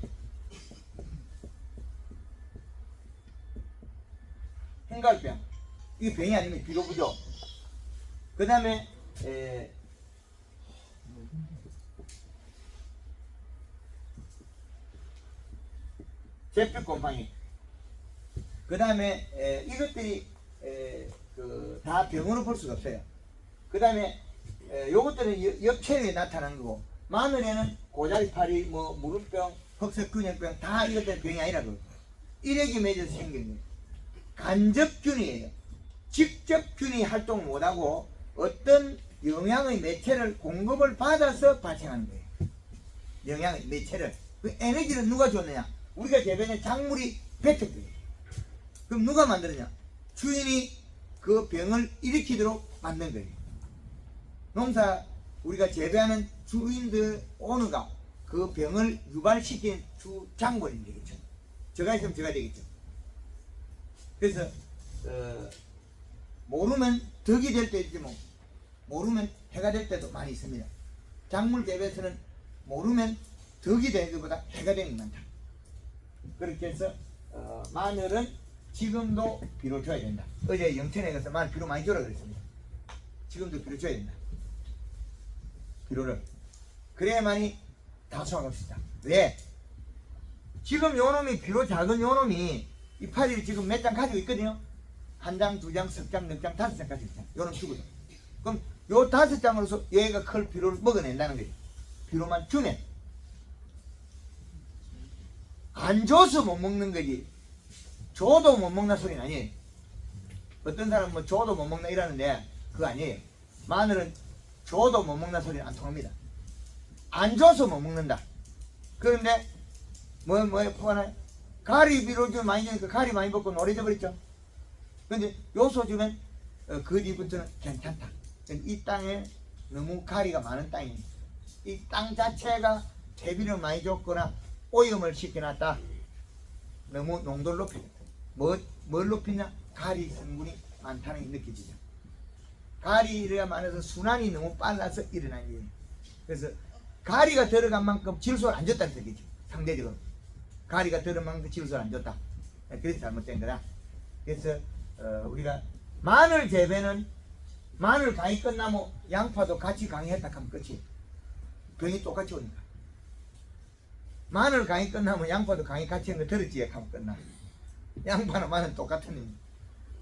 흰가루병 이게 병이 아니면 비료부죠. 그 다음에 잿빛곰팡이 그 다음에 이것들이 다 병으로 볼 수가 없어요. 그 다음에 요것들은 옆체에 나타난 거고, 마늘에는 고자리파리, 뭐 무릎병, 흑색근육병 다 이것들 병이 아니라고. 일액이 맺어서 생긴 거예요. 간접균이에요. 직접 균이 활동 못하고 어떤 영양의 매체를 공급을 받아서 발생하는 거예요. 영양의 매체를. 그 에너지를 누가 줬느냐? 우리가 대변에 작물이 뱉은 거예요. 그럼 누가 만들었냐? 주인이 그 병을 일으키도록 만든 거예요. 농사 우리가 재배하는 주인들 오너가 그 병을 유발시킨 주 장본이 되겠죠. 저가 있으면 저가 되겠죠. 그래서 모르면 덕이 될 때 있지 뭐 모르면 해가 될 때도 많이 있습니다. 작물 재배에서는 모르면 덕이 되는 것보다 해가 되는 게 많다. 그렇게 해서 마늘은 지금도 비료 줘야 된다. 어제 영천에 가서 마늘 비료 많이 줘라 그랬습니다. 지금도 비료 줘야 된다. 비료를 그래야만이 다수하고 있다. 왜? 지금 요놈이 비료 작은 요놈이 이파리를 지금 몇 장 가지고 있거든요. 한 장, 두 장, 석 장, 넉 장, 다섯 장 가지고 있잖아. 요놈 죽어도. 그럼 요 다섯 장으로서 얘가 클 비료를 먹어낸다는 거지. 비료만 주면. 안 줘서 못 먹는 거지. 줘도 못 먹는 소리는 아니에요. 어떤 사람은 뭐 줘도 못 먹나 이러는데 그거 아니에요. 마늘은 줘도 못 먹는 소리는 안 통합니다. 안 줘서 못 먹는다. 그런데 뭐에 포함해? 가리 비료 좀 많이 주니까 가리 많이 먹고 노래져 버렸죠. 근데 요소 주면 그 뒤부터는 괜찮다. 이 땅에 너무 가리가 많은 땅이에요. 이 땅 자체가 퇴비를 많이 줬거나 오염을 시켜놨다. 너무 농도를 높였다. 뭘 높이냐? 가리 성분이 많다는 게 느껴지죠. 가리가 많아서 순환이 너무 빨라서 일어난 일이에요. 그래서 가리가 들어간 만큼 질소를 안 줬다는 얘기죠. 상대적으로. 가리가 들어간 만큼 질소를 안 줬다. 그래서 잘못된 거다. 그래서 우리가 마늘 재배는 마늘 강이 끝나면 양파도 같이 강의했다 하면 끝이에요. 병이 똑같이 오니까. 마늘 강이 끝나면 양파도 강이 같이 한거 들었지 하면 끝나. 양파는 마늘 똑같은 의미.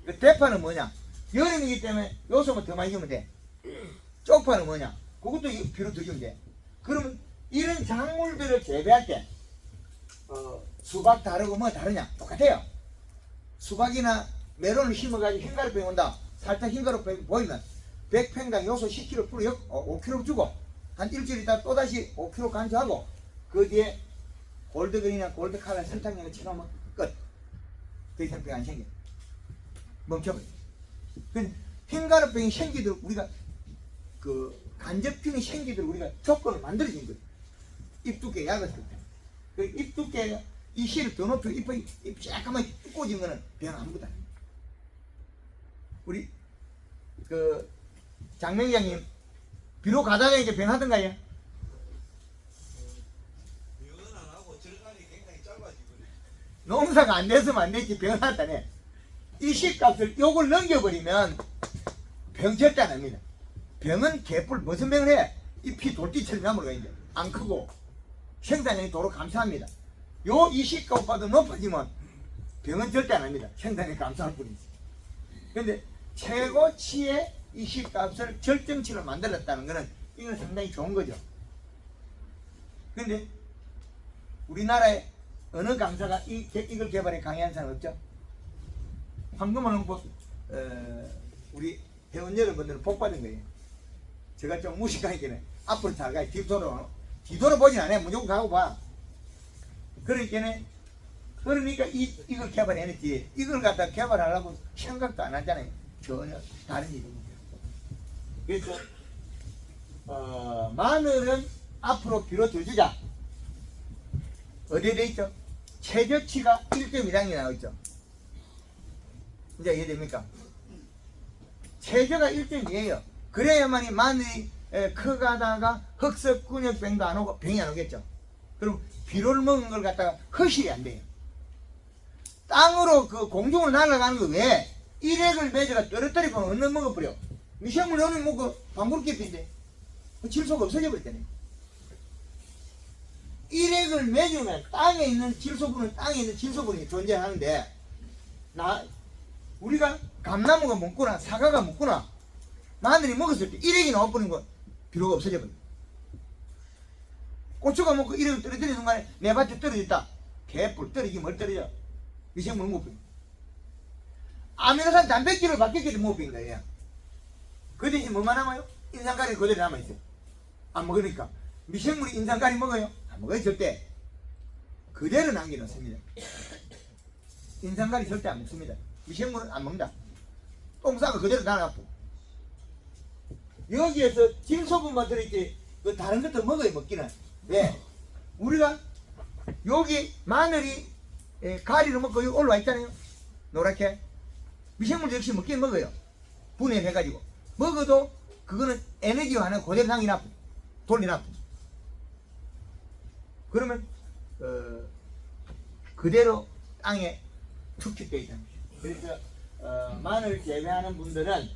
그 대파는 뭐냐? 여름이기 때문에 요소만 더 많이 주면 돼. 쪽파는 뭐냐? 그것도 비료 더 주면 돼. 그러면 이런 작물들을 재배할 때 수박 다르고 뭐 다르냐? 똑같아요. 수박이나 메론을 심어가지고 흰가루병 온다. 살짝 흰가루병 보이면 100평당 요소 10kg 뿌려 5kg 주고 한 일주일 있다 또다시 5kg 간주하고 그 뒤에 골드그린이나 골드칼라 설탕량을 쳐놓으면 끝. 더 이상 병 안 생겨. 멈춰버려. 흰가루병이 생기도록 우리가 그 간접균이 생기도록 우리가 조건을 만들어준 거예요. 잎 두께 약했을 때. 그 잎 두께가 이 실을 더 높이고 잎이 쬐까만 두꺼워진 거는 병 아무것도 아닙니다. 우리 그 장명장님 비로 가다가 이제 병 하던가요? 병은 안 하고 절간이 굉장히 짧아지고 농사가 안 됐으면 안 됐지 병 하다네. 이 씨값을 요걸 넘겨버리면 병 절대 안 합니다. 병은 개뿔 무슨 병을 해? 이 피 돌띠처럼 나무가 이제 안 크고 생산량이 도로 감소합니다. 요 이식값보다 높아지면 병은 절대 안 합니다. 생산량이 감소할 뿐이지. 근데 최고치의 이식값을 절정치로 만들었다는 것은 이건 상당히 좋은 거죠. 근데 우리나라에 어느 강사가 이걸 개발해 강의한 사람 없죠? 황금한 뭐 우리 회원 여러분들은 복 받은 거예요. 제가 좀 무식하니까 앞으로 잘 가요. 뒤돌아 보진 않아요. 무조건 가고 봐. 그러니까 이걸 개발해냈지. 이걸 갖다 개발하려고 생각도 안 하잖아요. 전혀 다른 일입니다. 그래서 마늘은 앞으로 비로 더 주자. 어디에 돼 있죠? 최저치가 1.2당이 나오죠. 이제 이해됩니까? 최저가 1.2예요. 그래야만이 마늘이 커가다가 흑석근육병도 안 오고 병이 안 오겠죠. 그럼 비료를 먹은 걸 갖다가 허실이 안 돼요. 땅으로 그 공중으로 날아가는 거 왜? 일액을 맺어가 떨어뜨리고 얼른 먹어버려. 미생물 얼른 먹고 방구르깨핀데 질소가 없어져 버렸잖아요. 일액을 맺으면 땅에 있는 질소분은 땅에 있는 질소분이 존재하는데 우리가 감나무가 먹거나 사과가 먹거나 마늘이 먹었을 때 일액이 나와버린 거 비료가 없어져 버려. 고추가 먹고 이름이 떨어지는 순간에 내 밭에 떨어졌다. 개뿔 떨어지면 뭘 떨어져? 미생물 못 빈. 아미노산 단백질을 바뀌었기 때문에 못 빈 거예요. 그 대신 뭐만 남아요? 인산가리 그대로 남아있어요. 안 먹으니까. 미생물이 인산가리 먹어요? 안 먹어요, 절대. 그대로 남겨놓습니다. 인산가리 절대 안 먹습니다. 미생물은 안 먹는다. 똥 싸고 그대로 날아가고. 여기에서 질소분만 들어있지, 그 다른 것도 먹어요, 먹기는. 왜? 우리가 여기 마늘이 가리를 먹고 여기 올라와 있잖아요. 노랗게. 미생물 역시 먹긴 먹어요. 분해해가지고. 먹어도 그거는 에너지화는 그대로 남겨놔. 돌려놔. 그러면 그대로 땅에 투축되어 있다는 거죠. 그래서 마늘 재배하는 분들은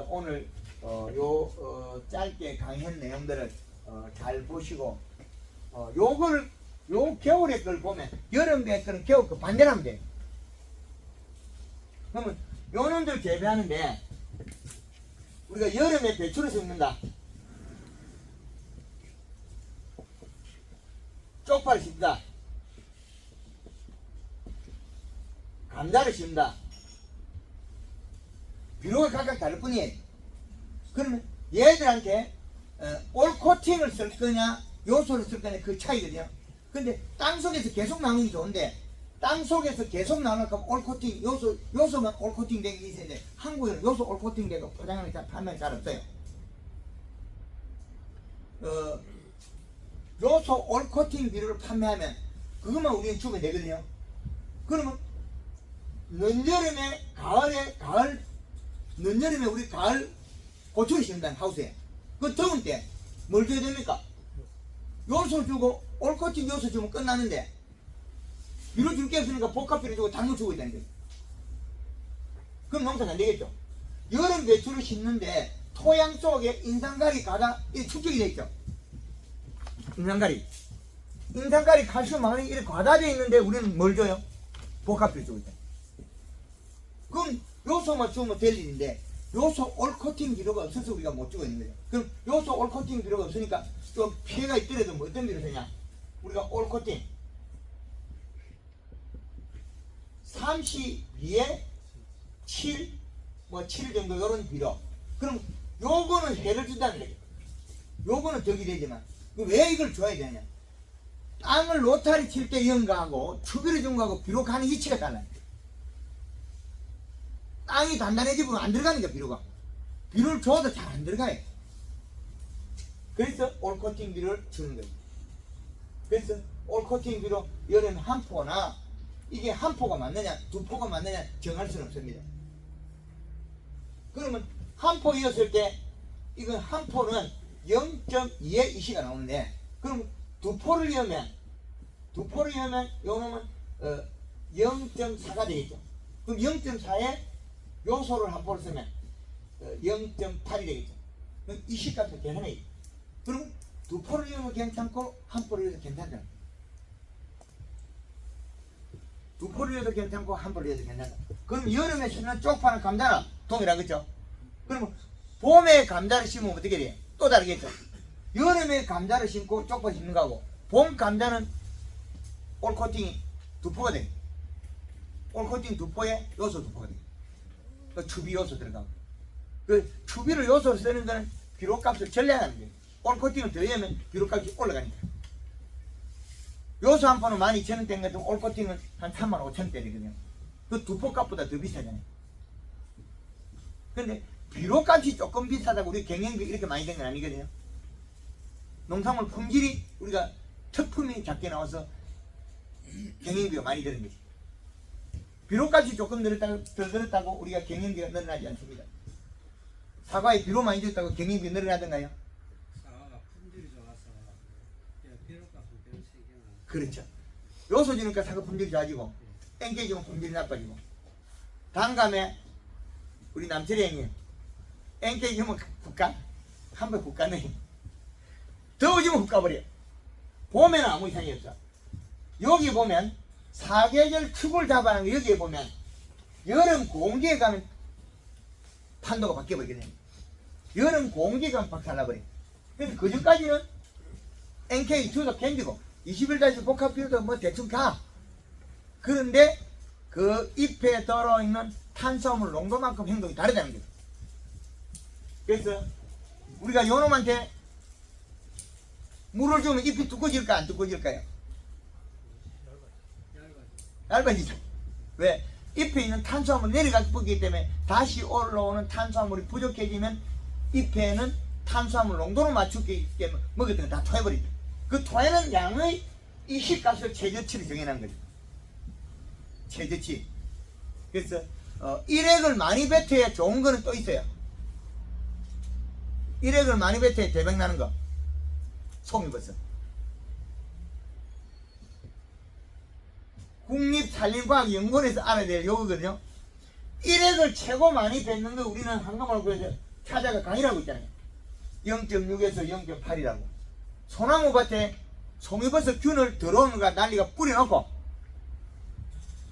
오늘 짧게 강연 내용들을 잘 보시고 요걸 요 겨울에 걸 보면 여름에 거는 겨울 거 반대로 하면 돼요. 그러면 요 놈들 재배하는데 우리가 여름에 배추를 심는다. 쪽파를 심다. 감자를 심다. 비료가 각각 다를 뿐이에요. 그러면 얘들한테 올 코팅을 쓸 거냐 요소를 쓸 거냐 그 차이거든요. 근데 땅속에서 계속 나오는 게 좋은데 땅속에서 계속 나오니까 올 코팅 요소만 올 코팅 되게 있어야 돼. 한국에는 요소 올 코팅 되고 포장하는 게 판매가 잘 없어요. 요소 올 코팅 비료를 판매하면 그것만 우리는 주면 되거든요. 그러면 늦여름에 늦여름에 우리 가을 고추를 심는다 하우스에. 그 더운 때 뭘 줘야 됩니까? 요소 주고 올 코팅 요소 주면 끝나는데 비료 줄 게 없으니까 복합 비료 주고 당근 주고 있다는 거예요. 그럼 농사가 안 되겠죠. 여름 배추를 심는데 토양 속에 인산가리 가가 축적이 되어 있죠. 인산가리 칼슘 마그네슘 이렇게 과다되어 있는데 우리는 뭘 줘요? 복합 비료 주고 있다. 그럼 요소만 주면 될 일인데 요소 올 코팅 비료가 없어서 우리가 못 주고 있는 거예요. 그럼 요소 올 코팅 비료가 없으니까 좀 피해가 있더라도 뭐 어떤 비료 쓰냐? 우리가 올 코팅 32에 7, 뭐 7 정도 이런 비료. 그럼 요거는 해를 준다는 거죠. 요거는 덕이 되지만 왜 이걸 줘야 되냐? 땅을 로타리 칠 때 연가하고 추비를 준 거하고 비료 가는 위치가 달라요. 땅이 단단해지면 안 들어가니까 비료가. 비료를 줘도 잘 안 들어가요. 그래서 올 코팅 비료를 주는 거예요. 그래서 올 코팅 비료 여름 한 포나 이게 한 포가 맞느냐 두 포가 맞느냐 정할 수는 없습니다. 그러면 한 포였을 때 이건 한 포는 0.2의 이시가 나오는데 그럼 두 포를 넣으면 요 놈은 0.4가 되겠죠. 그럼 0.4에 요소를 한 포를 쓰면 0.8이 되겠죠. 그럼 이시값을 계산해요. 그러면 두 포를 넣어도 괜찮고 한 포를 넣어도 괜찮잖아. 두 포를 넣어도 괜찮고 한 포를 넣어도 괜찮다. 그럼 여름에 심는 쪽파는 감자나 동일하겠죠. 그러면 봄에 감자를 심으면 어떻게 돼요? 또 다르겠죠. 여름에 감자를 심고 쪽파 심는 거하고 봄 감자는 올 코팅이 두 포가 돼. 올 코팅 두 포에 요소 두 포가 돼. 그 추비 요소 들어가고. 그 추비를 요소로 쓰는 거는 비료값을 전량하는 거예요. 올 코팅을 더하면 비료값이 올라가니까. 요소 한 포는 12,000원대 같은 올 코팅은 한 35,000원대거든요. 그 두 포 값보다 더 비싸잖아요. 근데 비료값이 조금 비싸다고 우리 경영비 이렇게 많이 된 건 아니거든요. 농산물 품질이 우리가 특품이 작게 나와서 경영비가 많이 드는 거지. 비료값이 조금 더 늘었다고 우리가 경영비가 늘어나지 않습니다. 사과에 비료 많이 줬다고 경영비 늘어나던가요? 사과가 품질이 좋아서 비료값은 별 세게는. 그렇죠. 요소 주니까 사과 품질이 좋아지고 땡겨 주면 품질이 나빠지고. 단감에 우리 남철이 형님 땡겨 주면 국가? 한번 국가네. 더워지면 훅 가버려. 봄에는 아무 이상이 없어. 여기 보면 사계절 축을 잡아는 거 여기에 보면 여름 공기에 가면 판도가 바뀌어버리거든요. 여름 공기가 가면 박살나버려. 그래서 그 전까지는 NK 주도 견디고 21다시 복합 비료도 뭐 대충 가. 그런데 그 잎에 들어있는 탄수화물 농도만큼 행동이 다르다는 거죠. 그래서 우리가 요놈한테 물을 주면 잎이 두꺼질까 안 두꺼질까요? 얇아지죠. 왜? 잎에 있는 탄수화물이 내려가기 때문에 다시 올라오는 탄수화물이 부족해지면 잎에는 탄수화물 농도를 맞추기 때문에 먹었던 거 다 토해버리죠. 그 토해는 양의 이 시값을 최저치를 정해놓은 거죠. 최저치. 그래서 일액을 많이 뱉어야 좋은 거는 또 있어요. 일액을 많이 뱉어야 대박 나는 거. 송이버섯. 국립산림과학연구원에서 알아야 될 요거거든요. 일액을 최고 많이 뱉는 거 우리는 한가마을구에서 찾아가 강의라고 있잖아요. 0.6에서 0.8이라고. 소나무밭에 송이버섯 균을 들어오는 거 난리가 뿌려놓고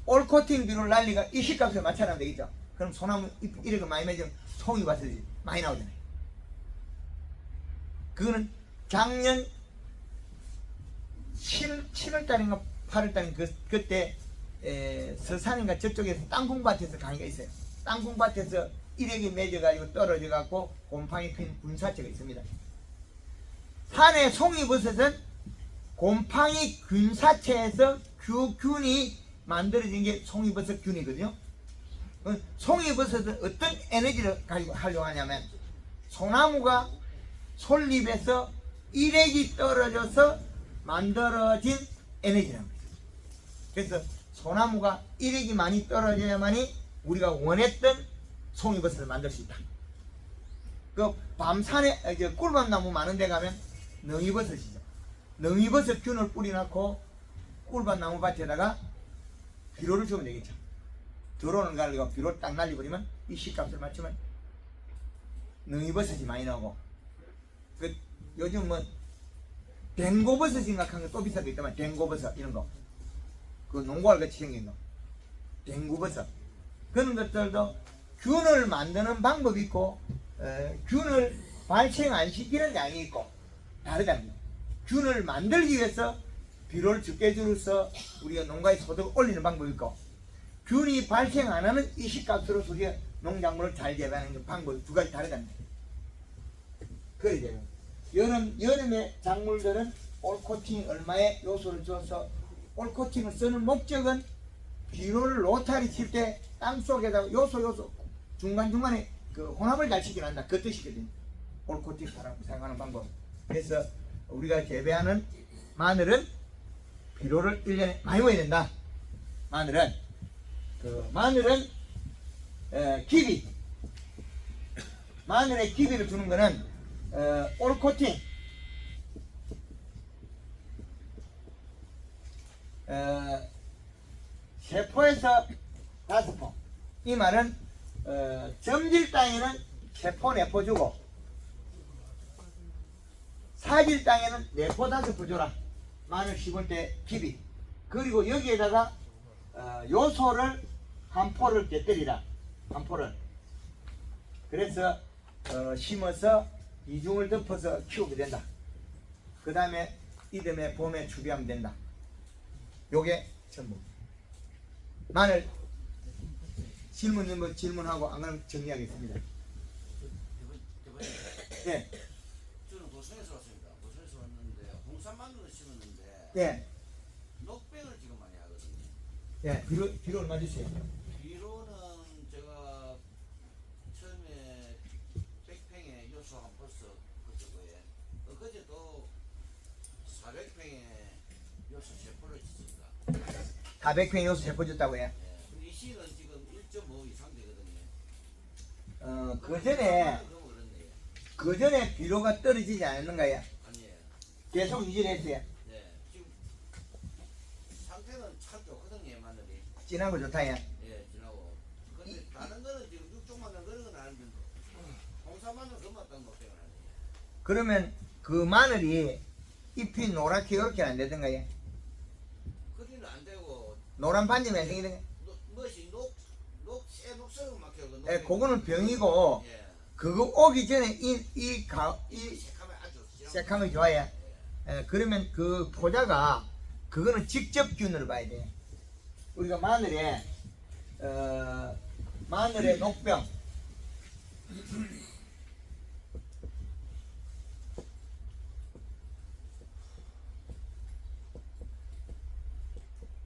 올코팅 비료를 난리가 일시값에 맞춰놔면 되겠죠. 그럼 소나무 일액을 많이 맺으면 송이버섯이 많이 나오잖아요. 그거는 작년 7월달인가 8월달인가 그때 서산인가 저쪽에서 땅콩밭에서 강의가 있어요. 땅콩밭에서 일액이 맺어가지고 떨어져갖고 곰팡이 핀 군사체가 있습니다. 산의 송이버섯은 곰팡이 균사체에서 균이 만들어진 게 송이버섯 균이거든요. 송이버섯은 어떤 에너지를 가지고 하려고 하냐면 소나무가 솔잎에서 일액이 떨어져서 만들어진 에너지랍니다. 그래서 소나무가 일액이 많이 떨어져야만이 우리가 원했던 송이버섯을 만들 수 있다. 그 밤산에 꿀밤나무 많은 데 가면 능이버섯이죠. 능이버섯 균을 뿌려놓고 꿀밤나무 밭에다가 비료를 주면 되겠죠. 들어오는 가루가 비료를 딱 날려버리면 이 식값을 맞추면 능이버섯이 많이 나오고 그 요즘 뭐 댕고버섯인가 하는 게 또 비싼 게 있다만 댕고버섯 이런 거 그 농구알 같이 생긴 거 댕구버섯 그런 것들도 균을 만드는 방법이 있고 균을 발생 안 시키는 양이 있고 다르답니다. 균을 만들기 위해서 비료를 적게 주어서 우리가 농가의 소득을 올리는 방법이 있고 균이 발생 안 하는 이식값으로 우리가 농작물을 잘 재배하는 방법이 두 가지 다르답니다. 그래야 여름에 작물들은 올코팅 얼마의 요소를 줘서 올코팅을 쓰는 목적은 비료를 로타리 칠 때 땅속에다가 요소 중간중간에 그 혼합을 잘 시켜낸다 그 뜻이거든요. 올코팅 사용하는 방법. 그래서 우리가 재배하는 마늘은 비료를 1년에 많이 먹어야 된다. 마늘은 기비 마늘에 기비를 주는 거는 올코팅 세포에서 5포 이 말은 점질 땅에는 세포 4포 주고 사질 땅에는 4포 5포 줘라. 마늘 심을 때 기비 그리고 여기에다가 요소를 한 포를 곁들이라. 한 포를 그래서 심어서 이중을 덮어서 키우게 된다. 그 다음에 이듬해 봄에 추비하면 된다. 요게 전부. 마늘 질문하고 안 그러면 정리하겠습니다. 네. 저는 고성에서 왔습니다. 고성에서 왔는데 홍산 마늘을 심었는데 네. 녹병을 지금 많이 하거든요. 네. 비료 얼마 주세요? 비료는 제가 처음에 100평에 요소 한 벌써 그쪽에 엊그제도 400평에 요소 세포를 짓습니다. 400평 요소 세포 줬다고요? 예. 근데 이 시는 지금 1.5 이상 되거든요. 그 전에 비료가 떨어지지 않았는가요? 아니에요. 계속 유지를 했어요. 네. 지금 상태는 참 좋거든요, 마늘이. 진하고 좋다요. 예, 지나고. 근데 다른 거는 지금 육종 마늘 그런 건 아닌데 홍산 마늘 그만 딱 먹게 하네요. 그러면 그 마늘이 잎이 노랗게 이렇게 안 되던가요? 그리는 안 되고 노란 반점이 안 생기던가요? 무엇이 녹색을 막혀고. 그거는 병이고 예. 그거 오기 전에 이 색하면 아주 새카만 거 좋아해. 그러면 그 포자가 그거는 직접균으로 봐야 돼. 우리가 마늘의 녹병.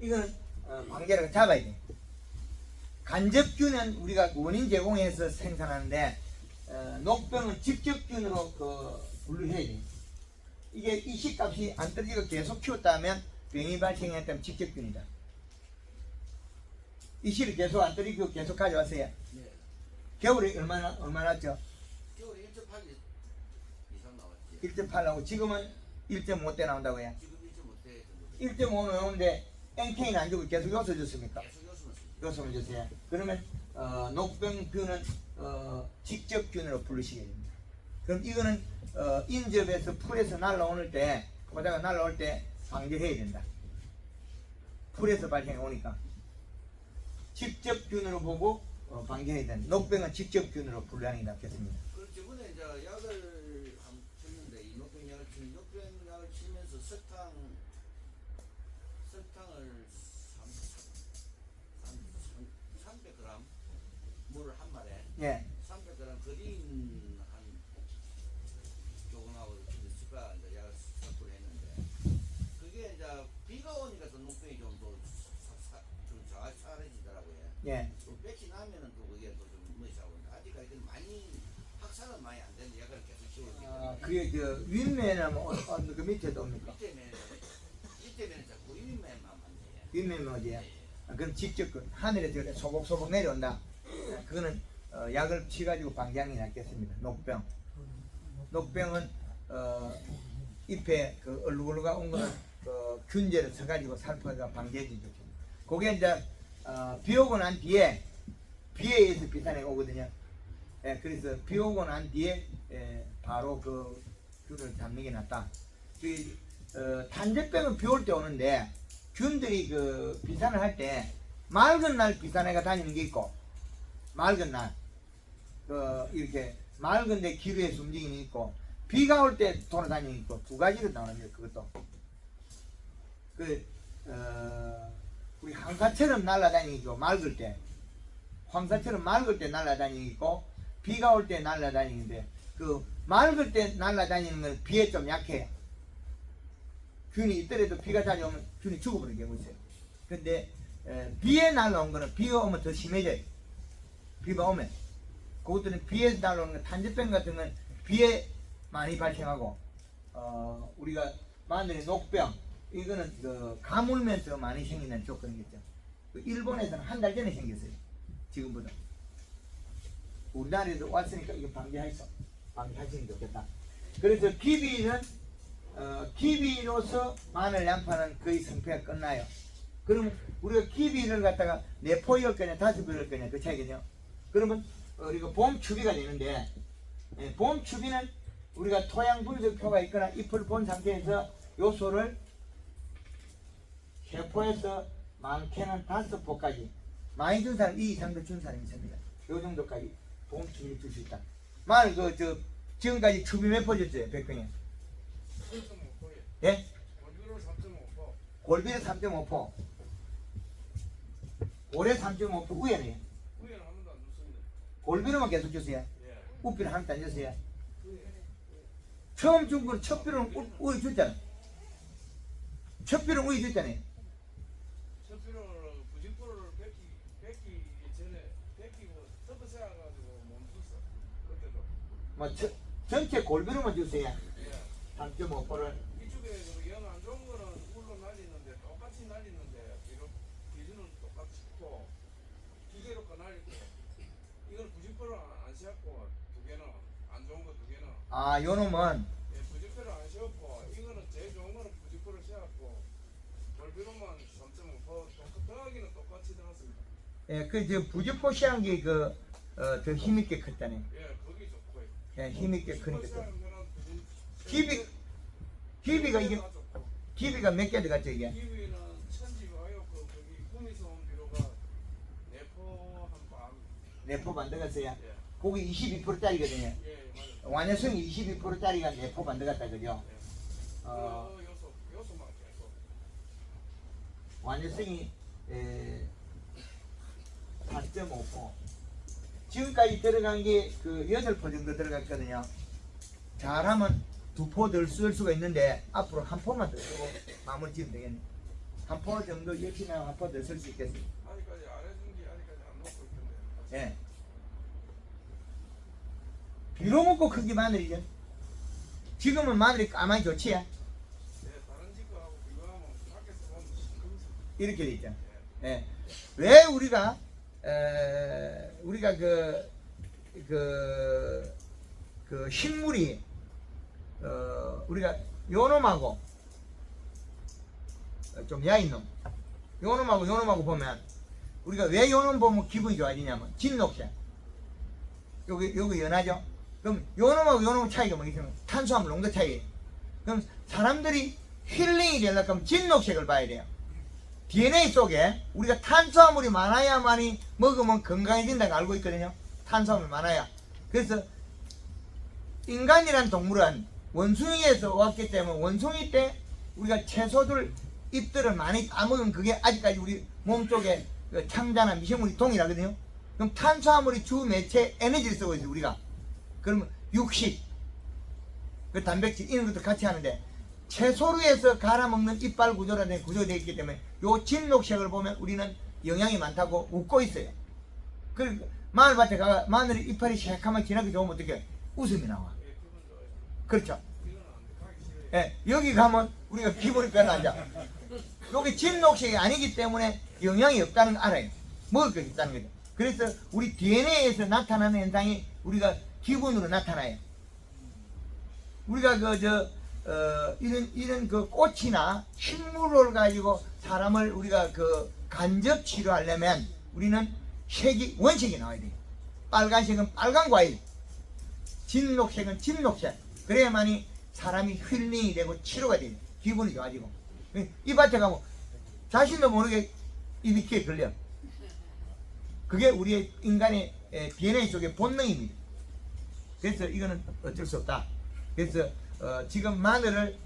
이거는 관계를 잡아야 돼. 간접균은 우리가 원인 제공해서 생산하는데 녹병은 직접균으로 분류해야 돼. 이게 이식값이 안 떨어지고 계속 키웠다면 병이 발생했다면 직접균이다. 이식을 계속 안 떨어지고 계속 가져왔어요. 네. 겨울에 얼마나 왔죠? 겨울에 1.8 이상 나왔지. 1.8 나오고 지금은 1.5대 나온다고요. 지금 1.5대 정도. 1.5 나오는데 NK는 안 주고 계속 요소 줬습니까? 계속 요소만 쓰죠. 요소를 주세요. 그러면 녹병균은 직접균으로 부르시게 됩니다. 그럼 이거는 인접에서 풀에서 날라오는 때 포자가 날라올 때 방제해야 된다. 풀에서 발생해 오니까 직접균으로 보고 방제해야 된다. 녹병은 직접균으로 분류하는 게 낫겠습니다. 그럼 저번에 이제 약을 한 쳤는데 이 녹병약을 치면서 설탕을 300g 물을 한 말에 예. 300g 그린 한 조금하고 수가 이제 약을 섞고 했는데 그게 이제 비가 오니까 또 녹병이 좀 더 사라지더라고요. 예. 또 배치 나면은 또 그게 또 좀 무시하고 아직까지 많이 확산은 많이 안 되는데 약을 계속 키우니까 그게 윗면은 그 밑에도 옵니까? 이때면은 자꾸 윗면만 만져요. 윗면은 어디야? 그럼 직접 하늘에서 소복소복 내려온다. 그거는 약을 치가지고 방지하는 게 낫겠습니다. 녹병. 녹병은 잎에 얼룩얼룩한 온 거는 균제를 써가지고 살포해서 방지해주죠. 그게 이제 비 오고 난 뒤에 비에 의해서 비산해가 오거든요. 예, 그래서 비 오고 난 뒤에 바로 그 균을 잡는 게 낫다. 탄저병은 비 올 때 오는데 균들이 비산을 할 때 맑은 날 비산해가 다니는 게 있고 맑은 날 이렇게 맑은데 기류에서 움직이는 게 있고 비가 올 때 돌아다니는 게 있고 두 가지로 나오는데 그것도 우리 황사처럼 날아다니는 게 있고 맑을 때 황사처럼 맑을 때 날아다니는 게 있고 비가 올 때 날아다니는데 맑을 때 날아다니는 건 비에 좀 약해요. 균이 있더라도 비가 자주 오면 균이 죽어버리는 경우 있어요. 근데 비에 날아온 거는 비가 오면 더 심해져요. 비가 오면 그것들은 비에 날아오는 건 탄저병 같은 건 비에 많이 발생하고 우리가 마늘의 녹병 이거는 가물면서 많이 생기는 조건이겠죠. 일본에서는 한 달 전에 생겼어요. 지금보다. 우리나라에도 왔으니까 이거 방지하시는 게 좋겠다. 그래서 기비로서 마늘 양파는 거의 성패가 끝나요. 그럼 우리가 기비를 갖다가 4포 열 거냐 5포 열 거냐 그 차이겠죠. 그러면 우리가 봄 추비가 되는데 봄 추비는 우리가 토양 분석표가 있거나 잎을 본 상태에서 요소를 3포에서 많게는 5포까지 많이 준 사람 이 이상도 준 사람이 있습니다. 요 정도까지 봄 추비를 줄 수 있다. 마늘 지금까지 추비 몇 포 줬어요? 100평에? 3.5포에 예? 골비로 3.5포 골비는 3.5포 올해 3.5포 위에는 위에는 한 번도 안 줬습니다. 골비로만 계속 주세요. 예. 우비를 한 번도 안 줬어요. 처음 준 건 첫 비료는 우유 줬잖아. 첫 비료는 우유 줬잖아요. 첫 필요를 90%를 뺏기 전에 뺏기고 덮어 세워가지고 멈췄어. 그때도. 뭐 전체 골비로만 주세요. 예. 3.5포를. 이쪽에 연안 좋은 거는 물로 날리는데 똑같이 날리는데 기준은 똑같고 기계로 거 날리고 이건 90%를 안 씌웠고 두 개는 안 좋은 거 두 개는 아, 요 놈은 90%를 안 씌웠고 이거는 제일 좋은 거는 90%를 씌웠고 골비로만 3.5% 더하기는 똑같이 들어갔습니다. 그 부지포 시한 게 더 힘있게 컸다네. 예, 거기 좋고 예, 힘있게 크니까 또. 기비 기비가 기비가 몇 개 들어갔죠 이게? 기비는 천지 와이어크 거기 군에서 온 비료가 네포 한반 4포 만들었어요. 예, 고기 22%짜리거든요. 예, 맞아요. 완효성이 22%짜리가 4포 만들었다 그죠? 요소만 계속. 완효성이 4.5포. 지금까지 들어간 게 그 8포 정도 들어갔거든요. 잘하면 2포 더 쓸 수가 있는데 앞으로 1포만 더 쓰고 마무리 지으면 되겠네. 1포 정도 열심히 하면 1포 더 쓸 수 있겠어요. 아직까지 안 해준 게 아직까지 안 놓고 있던데. 예. 비로 먹고 큰 게 마늘이죠. 지금은 마늘이 까마귀 좋지? 네, 다른 집하고 비교하면 밖에서 보면 시큼시. 이렇게 돼 있죠. 예. 왜 우리가 그 식물이 우리가 요놈하고 좀 야인 놈 요놈하고 보면 우리가 왜 요놈 보면 기분이 좋아지냐면 진녹색 여기 연하죠. 그럼 요놈하고 차이가 뭐 있으면 탄수화물 농도 차이. 그럼 사람들이 힐링이 되려면 그럼 진녹색을 봐야 돼요. DNA 속에 우리가 탄수화물이 많아야만이 먹으면 건강해진다고 알고 있거든요. 탄수화물 많아야. 그래서 인간이란 동물은 원숭이에서 왔기 때문에 원숭이 때 우리가 채소들 잎들을 많이 따먹은 그게 아직까지 우리 몸속에 그 창자나 미생물이 동일하거든요. 그럼 탄수화물이 주 매체 에너지를 쓰고 있어요 우리가. 그러면 육식 그 단백질 이런 것도 같이 하는데 채소류에서 갈아먹는 이빨 구조라는 구조가 되어 있기 때문에 요 진녹색을 보면 우리는 영양이 많다고 웃고 있어요. 그리고 마늘밭에 가가 마늘이 이빨이 새카맣게 진하게 좋으면 어떻게 웃음이 나와. 예, 기분 좋아요. 그렇죠. 이거는 안 돼. 가기 싫어요. 예, 여기 가면 우리가 기분이 별로 안 좋아. 여기 진녹색이 아니기 때문에 영양이 없다는 걸 알아요. 먹을 것이 없다는 거죠. 그래서 우리 DNA에서 나타나는 현상이 우리가 기분으로 나타나요. 우리가 이런 그 꽃이나 식물을 가지고 사람을 우리가 그 간접 치료하려면 우리는 원색이 나와야 돼요. 빨간색은 빨간 과일, 진녹색은 진녹색. 그래야만이 사람이 힐링이 되고 치료가 돼요. 기분이 좋아지고. 이 밭에 가면 자신도 모르게 입이 귀에 걸려. 그게 우리의 인간의 DNA 속의 본능입니다. 그래서 이거는 어쩔 수 없다. 그래서 지금 마늘을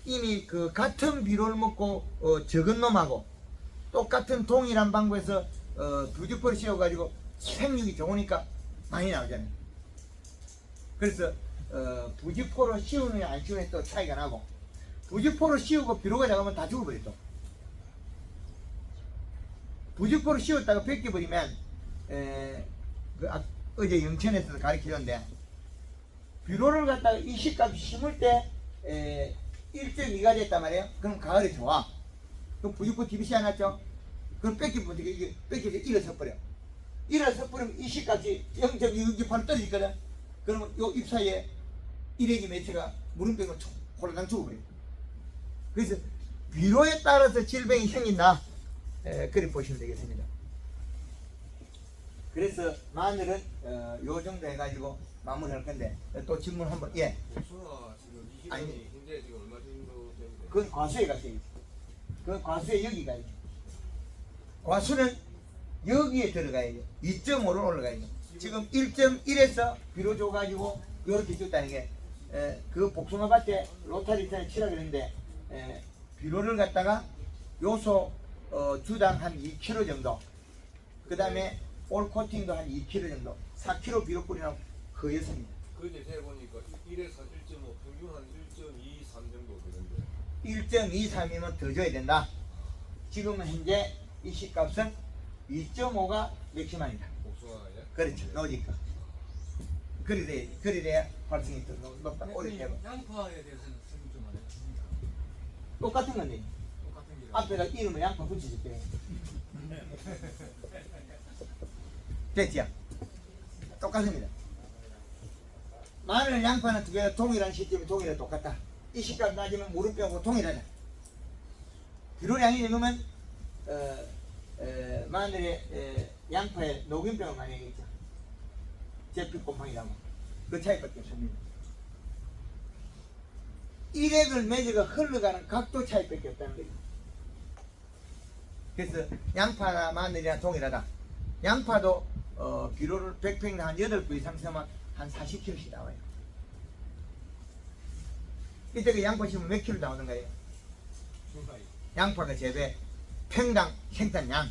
이미 그 같은 비료를 먹고 적은 놈하고 똑같은 동일한 방법에서 부직포를 씌워가지고 생육이 좋으니까 많이 나오잖아요. 그래서 부직포로 씌우느냐 안 씌우느냐 또 차이가 나고 부직포로 씌우고 비료가 작으면 다 죽어버려 또. 부직포로 씌웠다가 벗겨버리면 어제 영천에서 가르쳐줬는데 비료를 갖다가 이 시값 심을 때 1.2가 됐단 말이에요. 그럼 가을에 좋아. 그럼 부직포 TBC 안 났죠? 그럼 뺏기면 이게 뺏기게 일어서버려. 일어서버리면 이 시값이 0.268 떨어지거든. 그러면 요 잎 사이에 일회기 매체가 물음병을 홀라당 죽어버려. 그래서 비료에 따라서 질병이 생긴다. 그리 보시면 되겠습니다. 그래서 마늘은 요 정도 해가지고 마무리할 건데 또 질문 한번. 예. 복숭아 지금 이 시간이 아니. 현재 지금 얼마 정도 되는데? 그건 과수에 가서 있지. 그건 과수에 여기가 있지. 과수는 여기에 들어가야죠. 2.5로 올라가야죠. 지금 1.1에서 비료 줘가지고 요렇게 줬다는 게 그 복숭아 밭에 로타리탄에 치라 그랬는데 비료를 갖다가 요소 주당 한 2kg 정도, 그 다음에 올 코팅도 한 2kg 정도, 4kg 비료 뿌리면 거였습니다. 그 이제 세보니까 1에서 1.5 평균 한 1.23 정도 되는데 1.23이면 더 줘야 된다. 지금은 현재 이 시값은 2.5가 맥시멈이다. 복숭아에 그렇죠. 노지가. 그래야 활성이 더 높다. 오래 되고. 양파에 대해서는 설명 좀 안 해주십니까? 똑같은 건데. 똑같은 게 앞에다 이름을 양파 붙이실게. 됐지요? 똑같습니다. 마늘, 양파는 두 개가 동일한 시점이 동일해 똑같다. 이 식감 따지면 무릎병하고 동일하다. 비료량이 적으면 마늘에 양파에 녹균병을 많이 하겠죠. 제피곰팡이라고. 그 차이밖에 없습니다. 일액을 맺어가 흘러가는 각도 차이밖에 없다는 거죠. 그래서 양파나 마늘이랑 동일하다. 양파도 비료를 100평당 한 8부 이상 쓰면 한 40kg씩 나와요. 이때 그 양파 심으면 몇 킬로 나오는 거예요? 중가이. 양파가 재배 평당 생산량.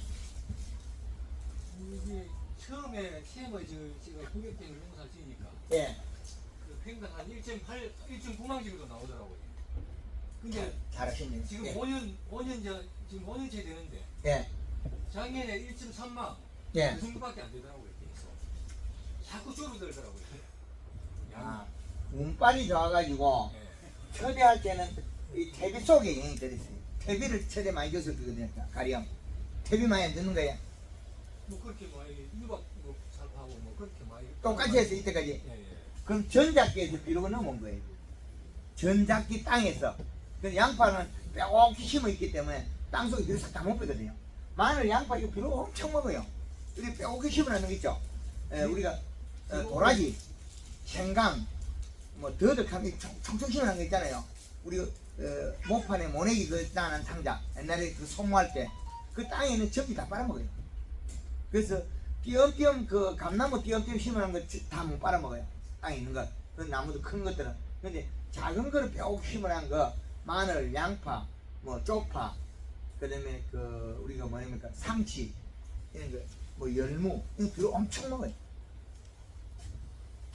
이게 처음에 CM의 제가 고객店농사 지으니까 예, 그 평당 한 1.8, 1.9만 정도 나오더라고요. 근데 잘하시네요. 지금 예. 5년째 되는데 예, 작년에 1.3만 예. 그 정도밖에 안 되더라고요. 그래서 자꾸 줄어들더라고요. 아, 운빨이 좋아가지고 예. 처대할 때는 이 퇴비 속에 영향이 들었어요. 퇴비를 최대 많이 줘서 그거든요. 가령 퇴비 많이 안 듣는 거야. 뭐 그렇게 많이 유박 뭐 살하고 뭐 그렇게 많이 똑같이 해서 이때까지. 예, 예. 그럼 전작기에서 비료가 넘어온 거예요. 전작기 땅에서. 그 양파는 빼곡히 심어 있기 때문에 땅속에 비료 싹 다 못 빼거든요. 마늘, 양파 이거 비료 엄청 먹어요. 이렇게 빼곡히 심어놓는 거 있죠. 우리가 도라지, 생강, 뭐 더덕한 게 총총 심어놓은 거 있잖아요. 우리 모판에 모내기 그 나는 상자 옛날에 그 소모할 때 그 땅에는 전부 다 빨아먹어요. 그래서 띄엄띄엄 그 감나무 띄엄띄엄 심어놓은 거 다 못 빨아먹어요. 땅에 있는 거. 그 나무도 큰 것들은. 근데 작은 거를 뼈 심어놓은 거 마늘, 양파, 뭐 쪽파, 그다음에 그 우리가 뭐냐니까 상치 이런 거, 뭐 열무 이거 비료 엄청 먹어요.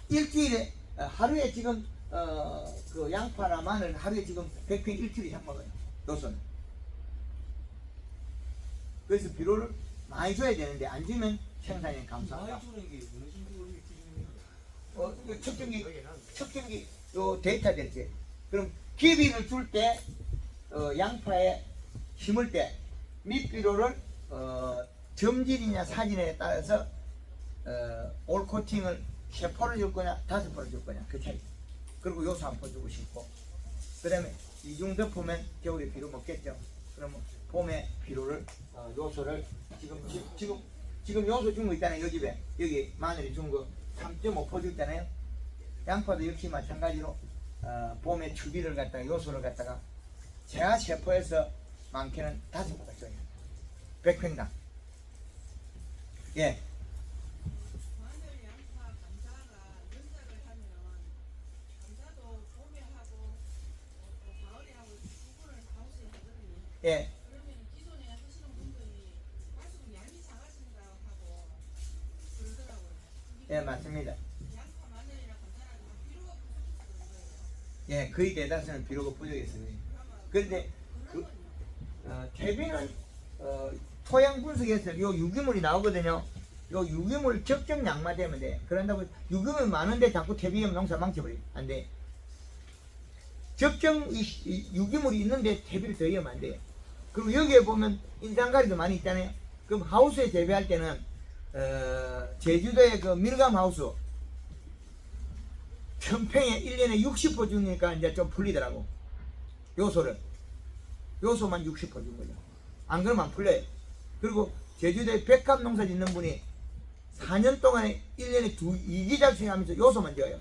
일주일에 하루에 지금 그 양파나 마늘 하루에 지금 100평 일주일 이상 먹어요. 요소는. 그래서 비료를 많이 줘야 되는데 안 주면 생산량이 감소한다. 많이 주는 게 어느 정도 우리 기준입니까? 측정기 요 데이터 됐지. 그럼 기비를 줄 때 양파에 심을 때 밑비료를 점질이냐 사진에 따라서 올 코팅을 3포를 줄 거냐 5포를 줄 거냐 그 차이. 그리고 요소 한 포 주고 싶고 그 다음에 이중 덮으면 겨울에 비료 먹겠죠. 그러면 봄에 비료를 요소를 지금 요소 준 거 있잖아요. 요 집에 여기 마늘이 준 거 3.5포 줬잖아요. 양파도 역시 마찬가지로 봄에 추비를 갖다가 요소를 갖다가 제가 3포에서 많게는 5포가 줘요. 100평당. 예. 마늘, 양파, 감자가 연작을 하면 감자도 봄에 하고 또 가을에 하고 수분을 하우스에 하거든요. 예. 그러면 기존에 하시는 분들이 갈수록 양이 작아진다 하고 그러더라고요. 예, 맞습니다. 양파, 마늘이나 감자는 다 비료가 부족해서 그런 거예요. 예, 거의 대다수는 비료가 부족했어요. 그런데 그 퇴비는 토양 분석에서 요 유기물이 나오거든요. 요 유기물 적정량만 되면 돼. 그런다고 유기물 많은데 자꾸 퇴비하면 농사 망쳐버려. 안 돼. 적정 이 유기물이 있는데 퇴비를 더하면 안 돼. 그리고 여기에 보면 인산가리도 많이 있잖아요. 그럼 하우스에 재배할 때는 제주도의 그 밀감 하우스 1000평에 1년에 60포 주니까 이제 좀 풀리더라고. 요소만 60포 준 거죠. 안 그러면 안 풀려요. 그리고 제주도에 백합 농사 짓는 분이 4년 동안에 1년에 2기 작성하면서 요소만 지어요.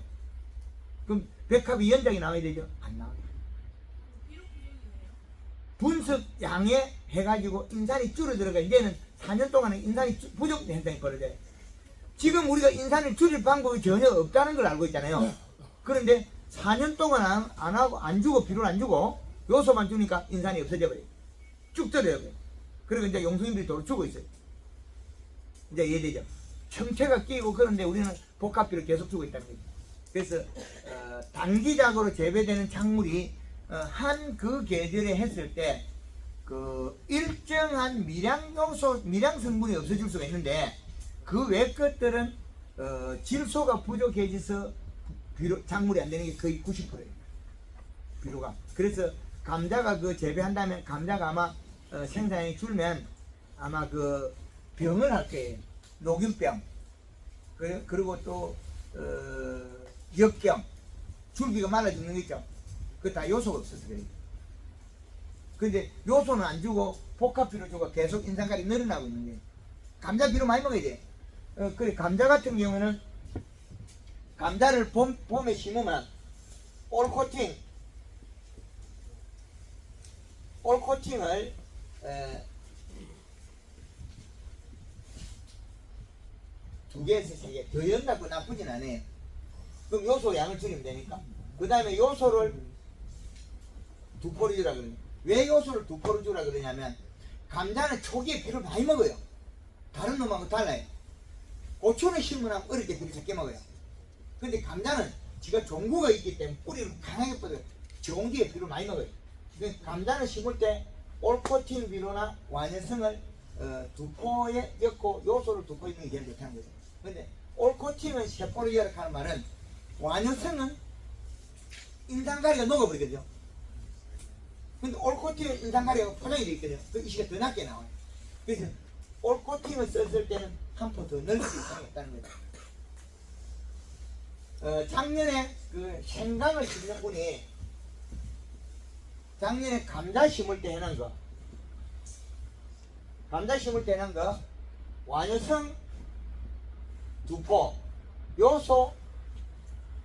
그럼 백합이 연장이 나와야 되죠? 안 나와요. 비료 부족이네요. 분석 양에 해가지고 인산이 줄어들어가 이제는 4년 동안에 인산이 부족 현상이 벌어져요. 지금 우리가 인산을 줄일 방법이 전혀 없다는 걸 알고 있잖아요. 그런데 4년 동안 안 하고 안 주고 비료를 안 주고 요소만 주니까 인산이 없어져 버려요. 쭉 떨어져요. 그리고 이제 용수인들이 도로 주고 있어요. 이제 이해되죠? 청채가 끼고 그런데 우리는 복합비를 계속 주고 있다는 거죠. 그래서 단기작으로 재배되는 작물이 한 그 계절에 했을 때 그 일정한 미량 요소, 미량 성분이 없어질 수가 있는데 그 외 것들은 질소가 부족해져서 작물이 안 되는 게 거의 90%예요. 비료가. 그래서 감자가 그 재배한다면 감자가 아마 생산량이 줄면 아마 그 병을 할 거예요. 녹균병. 그리고 또 역병. 줄기가 말라 죽는 거 있죠. 그거 다 요소가 없어서 그래요. 근데 요소는 안 주고 복합비료 주고 계속 인산가리 늘어나고 있는 거예요. 감자 비료 많이 먹어야 돼. 그래 감자 같은 경우는 감자를 봄에 심으면 올 코팅을 2개에서 3개 더 연다고 나쁘진 않아요. 그럼 요소 양을 줄이면 되니까. 그 다음에 요소를 2포를 주라 그러냐. 왜 요소를 2포를 주라 그러냐면 감자는 초기에 비를 많이 먹어요. 다른 놈하고 달라요. 고추는 심으면 어릴 때 비를 적게 먹어요. 근데 감자는 지가 종구가 있기 때문에 뿌리를 강하게 뻗어요. 좋은 뒤에 비를 많이 먹어요. 그러니까 감자는 심을 때 올코팅 비료나 완효성을 2포에 엮고 요소를 2포 있는 게 제일 좋다는 거죠. 근데 올코팅은 세포를 열악하는 말은 완효성은 인상가리가 녹아버리거든요. 근데 올코팅은 인상가리가 포장이 되어 있거든요. 그 이시가 더 낮게 나와요. 그래서 올코팅을 썼을 때는 한 포 더 넣을 수 있다는 거죠. 작년에 그 생강을 심는 분이 작년에 감자 심을 때 해놓은 거, 감자 심을 때 해놓은 거, 완효성 2포, 요소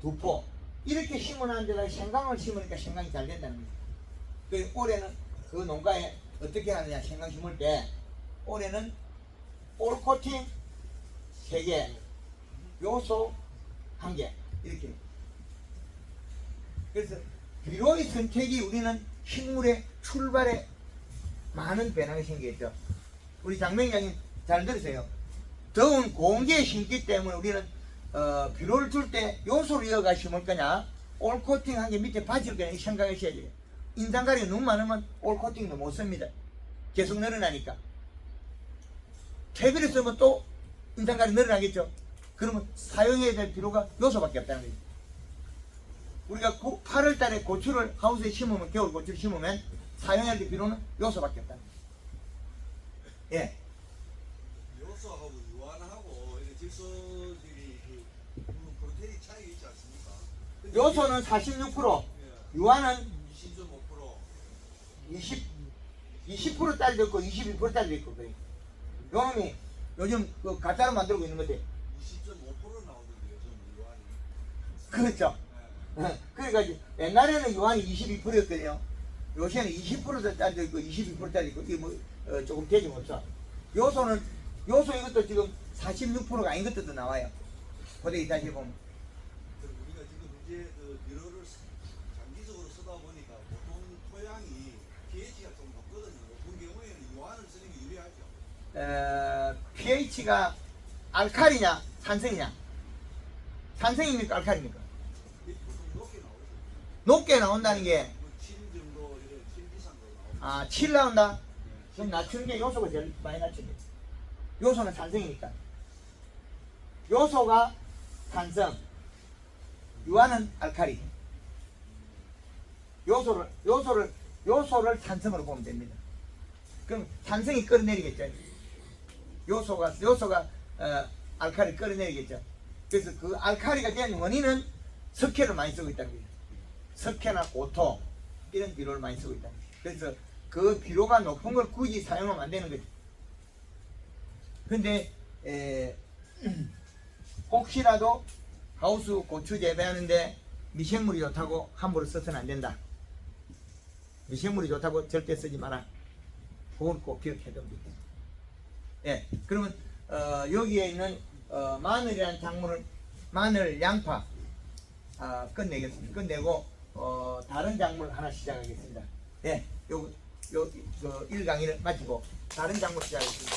2포, 이렇게 심어놓은 데다가 생강을 심으니까 생강이 잘 된다는 거죠. 그 올해는 그 농가에 어떻게 하느냐, 생강 심을 때, 올해는 올코팅 3개, 요소 1개, 이렇게. 그래서 비료의 선택이 우리는 식물의 출발에 많은 변화가 생기겠죠. 우리 장명장님 잘 들으세요. 더운 공기에 심기 때문에 우리는 비료를 줄 때 요소를 이어가 심을 거냐, 올코팅 한 개 밑에 받칠 거냐, 이 생각하셔야 돼요. 인상가리가 너무 많으면 올코팅도 못 씁니다. 계속 늘어나니까. 퇴비를 쓰면 또 인상가리 늘어나겠죠. 그러면 사용해야 될 필요가 요소밖에 없다는 거죠. 우리가 8월 달에 고추를 하우스에 심으면, 겨울 고추를 심으면 사용해야 될 필요는 요소밖에 없다는 거죠. 예. 요소하고 유한하고 이런 질소들이 그 프로테인 차이 있지 않습니까? 근데 요소는 46%, 유한은 20.5%. 20%짜리도 있고 22%짜리도 있고 그래요. 요놈이 요즘 그 가짜로 만들고 있는 건데. 20.5% 나오던데요, 저는 유한이. 그렇죠. 그러니까 옛날에는 유한이 22%였거든요. 요새는 20%짜리도 있고 22%짜리 있고 이게 뭐 조금 되지 못해. 요소 이것도 지금 46%가 아닌 것들도 나와요. 고대기 다시 보면. 우리가 지금 이제 그 비료를 장기적으로 쓰다 보니까 보통 토양이 pH가 좀 높거든요. 높은 경우에는 유한을 쓰는 게 유리하죠. pH가 알칼리냐 산성이냐? 산성입니까 알칼리입니까? 보통 높게 나오죠. 높게 나온다는 게 7 정도, 이런 7 이상 나오죠. 7 나온다? 그럼 낮추는 게 요소가 제일 많이 낮추죠. 요소는 산성이니까. 요소가 산성, 유한은 알칼리. 요소를 산성으로 보면 됩니다. 그럼 산성이 끌어내리겠죠. 요소가 알칼리 끌어내리겠죠. 그래서 그 알칼리가 된 원인은 석회를 많이 쓰고 있다는 거예요. 석회나 고토 이런 비료를 많이 쓰고 있다는 거예요. 그래서 그 비료가 높은 걸 굳이 사용하면 안 되는 거죠. 근데 혹시라도 하우스 고추 재배하는데 미생물이 좋다고 함부로 써서는 안 된다. 미생물이 좋다고 절대 쓰지 마라. 그건 꼭 기억해야 됩니다. 예, 그러면 여기에 있는 마늘이라는 작물을 마늘, 양파 끝내겠습니다. 끝내고 다른 작물 하나 시작하겠습니다. 예, 요 1강의를 마치고 다른 작물 시작하겠습니다.